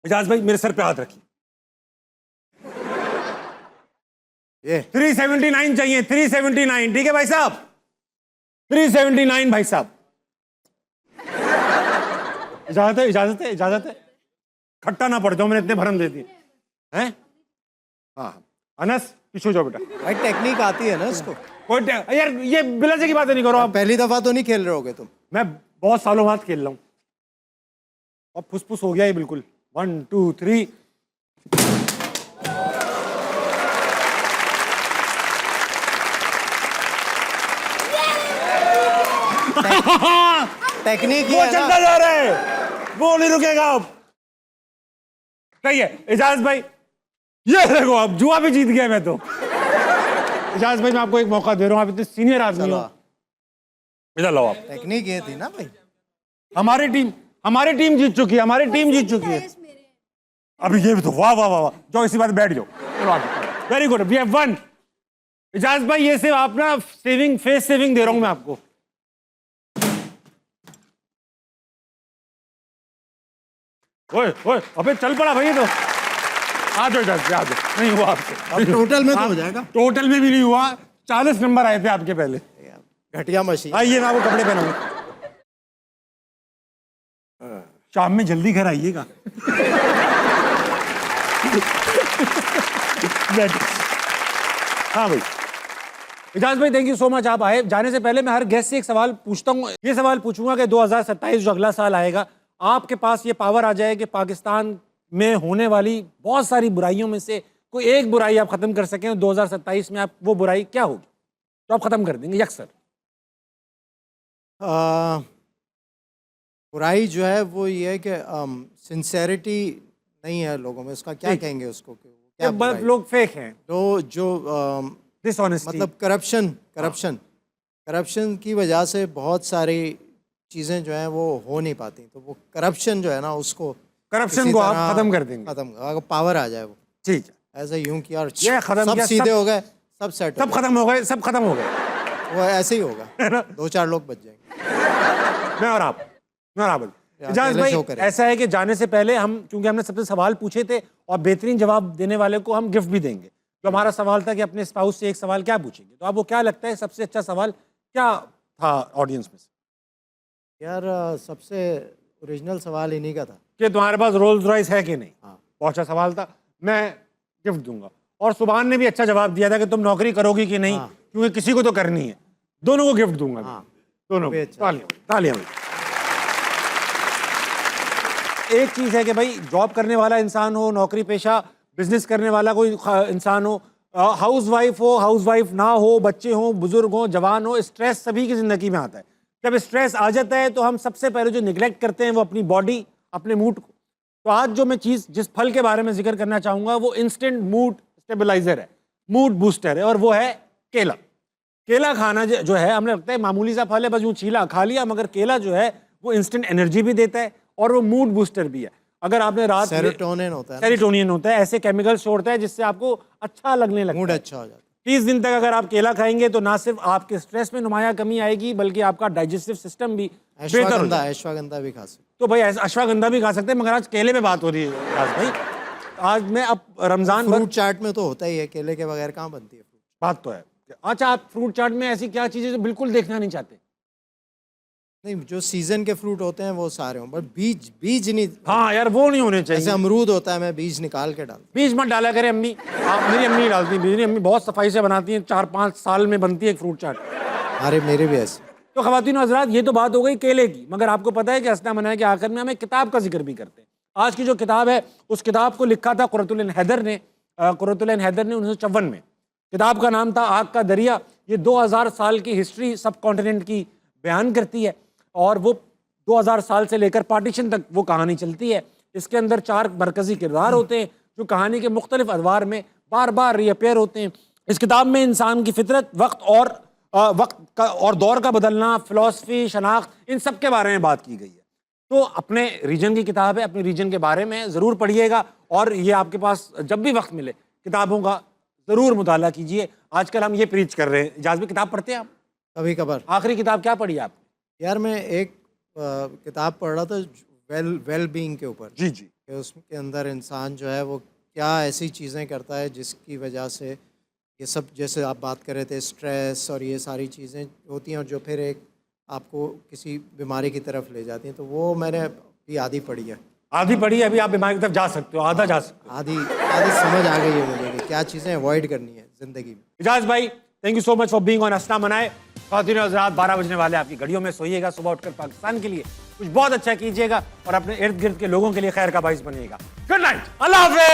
इजाज भाई मेरे सर पे हाथ रखिए। ये 379 चाहिए, 379, ठीक है भाई साहब? 379 भाई साहब। इजाजत है, इजाजत है, इजाजत है। खट्टा ना पड़ जाओ, मैंने इतने भरम दे दिए हैं। हाँ अनस पीछे जाओ बेटा। भाई टेक्निक आती है ना इसको। यार ये बिलाजे की बातें नहीं करो आप। पहली दफा तो नहीं खेल रहे होगे तुम। मैं बहुत सालों बाद खेल रहा हूँ, और फुसफुस हो गया ये बिल्कुल। 1 2 3। टेक्निक वो ये है चलता ना। जा रहा है, वो नहीं रुकेगा अब। सही है इजाज भाई, ये देखो अब जुआ भी जीत गया मैं तो। इजाज भाई मैं आपको एक मौका दे रहा हूँ, आप इतने सीनियर आदमी हो, इधर लाओ आप। टेक्निक ये थी ना भाई। हमारी टीम जीत चुकी है, हमारी टीम जीत चुकी है। अभी ये भी तो वाह वाह वाह वाह, जाओ इसी बात बैठ जाओ। Very good, we have one. Ijaz भाई ये सिर्फ आप ना सेविंग, फेस सेविंग दे रहा हूं मैं आपको। ओए ओए अबे चल पड़ा भाई, तो आ जाओ इजाज आ जाओ। नहीं हुआ आपसे, अब टोटल में तो हो जाएगा। टोटल में भी नहीं हुआ, 40 नंबर आए थे आपके पहले। घटिया मशीन। आइए मैं आपको कपड़े पहनाऊंगा, शाम में जल्दी घर आइएगा। हाँ भाई, इजाज भाई थैंक यू सो मच, आप आए। जाने से पहले मैं हर गेस्ट से एक सवाल पूछता हूँ। ये सवाल पूछूंगा कि 2027 जो अगला साल आएगा, आपके पास ये पावर आ जाए कि पाकिस्तान में होने वाली बहुत सारी बुराइयों में से कोई एक बुराई आप खत्म कर सकें, 2027 में आप वो बुराई क्या होगी तो आप खत्म कर देंगे यकसर? बुराई जो है वो ये है कि सिंसेरिटी नहीं है लोगों में, उसका क्या ठीक। कहेंगे उसको कि वो क्या बुराई? लोग फेक हैं, तो जो डिसऑनेस्टी, मतलब करप्शन की वजह से बहुत सारी चीज़ें जो हैं वो हो नहीं पाती। तो वो करप्शन जो है ना, उसको करप्शन किसी को आप तरह खत्म कर देंगे। खत्म, अगर पावर आ जाए वो ठीक है, ऐसे यूं कि यार ये खत्म सब किया, सीधे सब- हो गए, सब सेट सब खत्म हो गए, सब खत्म हो गए। वो ऐसे ही होगा, 2-4 लोग बच जाएंगे। मैं और आप या इजाज अकेले भाई, शो करें। ऐसा है कि जाने से पहले हम, क्योंकि हमने सबसे सवाल पूछे थे और बेहतरीन जवाब देने वाले को हम गिफ्ट भी देंगे। तो हमारा सवाल था कि अपने स्पाउस से एक सवाल क्या पूछेंगे, तो आपको क्या लगता है सबसे अच्छा सवाल क्या था ऑडियंस में से? यार सबसे ओरिजिनल सवाल इन्हीं का था कि तुम्हारे पास रोल्स रॉयस है कि नहीं? हाँ। बहुत अच्छा सवाल था, मैं गिफ्ट दूंगा। और सुभान ने भी अच्छा जवाब दिया था कि तुम नौकरी करोगी कि नहीं, हाँ। क्योंकि किसी को तो करनी है। दोनों को गिफ्ट दूंगा मैं। हाँ। दोनों भी को। अच्छा। तालियां तालियां भाई। एक चीज है कि भाई जॉब करने वाला इंसान हो, नौकरी पेशा बिजनेस करने वाला कोई इंसान हो, हाउस वाइफ ना हो, बच्चे हो, बुजुर्ग हो, जवान हो, स्ट्रेस सभी की जिंदगी में आता है। जब स्ट्रेस आ जाता है तो हम सबसे पहले जो निगलेक्ट करते हैं वो अपनी बॉडी, अपने मूड को। तो आज जो मैं चीज़, जिस फल के बारे में जिक्र करना चाहूँगा वो इंस्टेंट मूड स्टेबलाइजर है, मूड बूस्टर है, और वो है केला। केला खाना जो है, हमें लगता है मामूली सा फल है, बस यूँ छीला खा लिया, मगर केला जो है वो इंस्टेंट एनर्जी भी देता है और वो मूड बूस्टर भी है। अगर आपने रात सेरोटोनिन होता है ना, सेरोटोनिन होता है, ऐसे केमिकल्स छोड़ता है जिससे आपको अच्छा लगने लगता मूड है। अच्छा हो जाता 30 दिन तक अगर आप केला खाएंगे तो ना सिर्फ आपके स्ट्रेस में नुमाया कमी आएगी, बल्कि आपका डाइजेस्टिव सिस्टम भी है। बेहतर हो अश्वगंधा जाएगा। अश्वगंधा भी खा सकते। तो भाई अश्वगंधा भी खा सकते हैं, मगर आज केले में बात हो रही है आज भाई। आज मैं अब रमजान भर फ्रूट चाट में तो होता ही है, केले के बगैर कहाँ बनती है फ्रूट? बात तो है। अच्छा, आप फ्रूट चाट में ऐसी क्या चीजें जो बिल्कुल देखना नहीं चाहते? नहीं, जो सीजन के फ्रूट होते हैं वो सारे हों, बट बीज नहीं। हाँ यार, वो नहीं होने जैसे चाहिए। अमरूद होता है, मैं बीज निकाल के डालता बीज मत डाला करें अम्मी, आप, मेरी अम्मी डालती हैं, मेरी अम्मी बहुत सफाई से बनाती हैं, 4-5 साल में बनती है एक फ्रूट चाट। हूँ। अरे मेरे भी ऐसे। तो ख़वातीन और हज़रात, ये तो बात हो गई केले की, मगर आपको पता है कि हस्ना मनाए के आखिर में हम एक किताब का जिक्र भी करते हैं। आज की जो किताब है, उस किताब को लिखा था कुर्रतुल हैदर ने 1954 में। किताब का नाम था आग का दरिया। ये 2000 साल की हिस्ट्री सब कॉन्टिनेंट की बयान करती है, और वो 2000 साल से लेकर पार्टीशन तक वो कहानी चलती है। इसके अंदर 4 मरकज़ी किरदार होते हैं जो कहानी के मुख्तलिफ अदवार में बार बार रीअपेयर होते हैं। इस किताब में इंसान की फितरत, वक्त का और दौर का बदलना, फ़िलासफ़ी, शनाख्त, इन सब के बारे में बात की गई है। तो अपने रीजन की किताब है, अपने रीजन के बारे में ज़रूर पढ़िएगा, और ये आपके पास जब भी वक्त मिले किताबों का ज़रूर मुताला कीजिए। आजकल हम ये प्रीच कर रहे हैं। इजाज़ में किताब पढ़ते हैं आप? कभी कभार। आखिरी किताब क्या पढ़ी आप? यार मैं एक किताब पढ़ रहा था वेल बीइंग के ऊपर, जी जी। कि उसके अंदर इंसान जो है वो क्या ऐसी चीज़ें करता है जिसकी वजह से ये सब, जैसे आप बात कर रहे थे, स्ट्रेस और ये सारी चीज़ें होती हैं, और जो फिर एक आपको किसी बीमारी की तरफ ले जाती हैं। तो वो मैंने अभी आधी पढ़ी है। आधी पढ़ी है, अभी आप बीमारी की तरफ जा सकते हो, आधा जा सकते हो। आधी समझ आ गई है मुझे कि क्या चीज़ें अवॉइड करनी है ज़िंदगी में। इजाज भाई, thank you so much for being on हस्ना मनाए। ख़वातीन और हज़रात, 12 बजने वाले, आपकी घड़ियों में सोइएगा, सुबह उठकर पाकिस्तान के लिए कुछ बहुत अच्छा कीजिएगा और अपने इर्द गिर्द के लोगों के लिए खैर का बाइस बनिएगा। गुड नाइट, अल्लाह हाफ़िज़।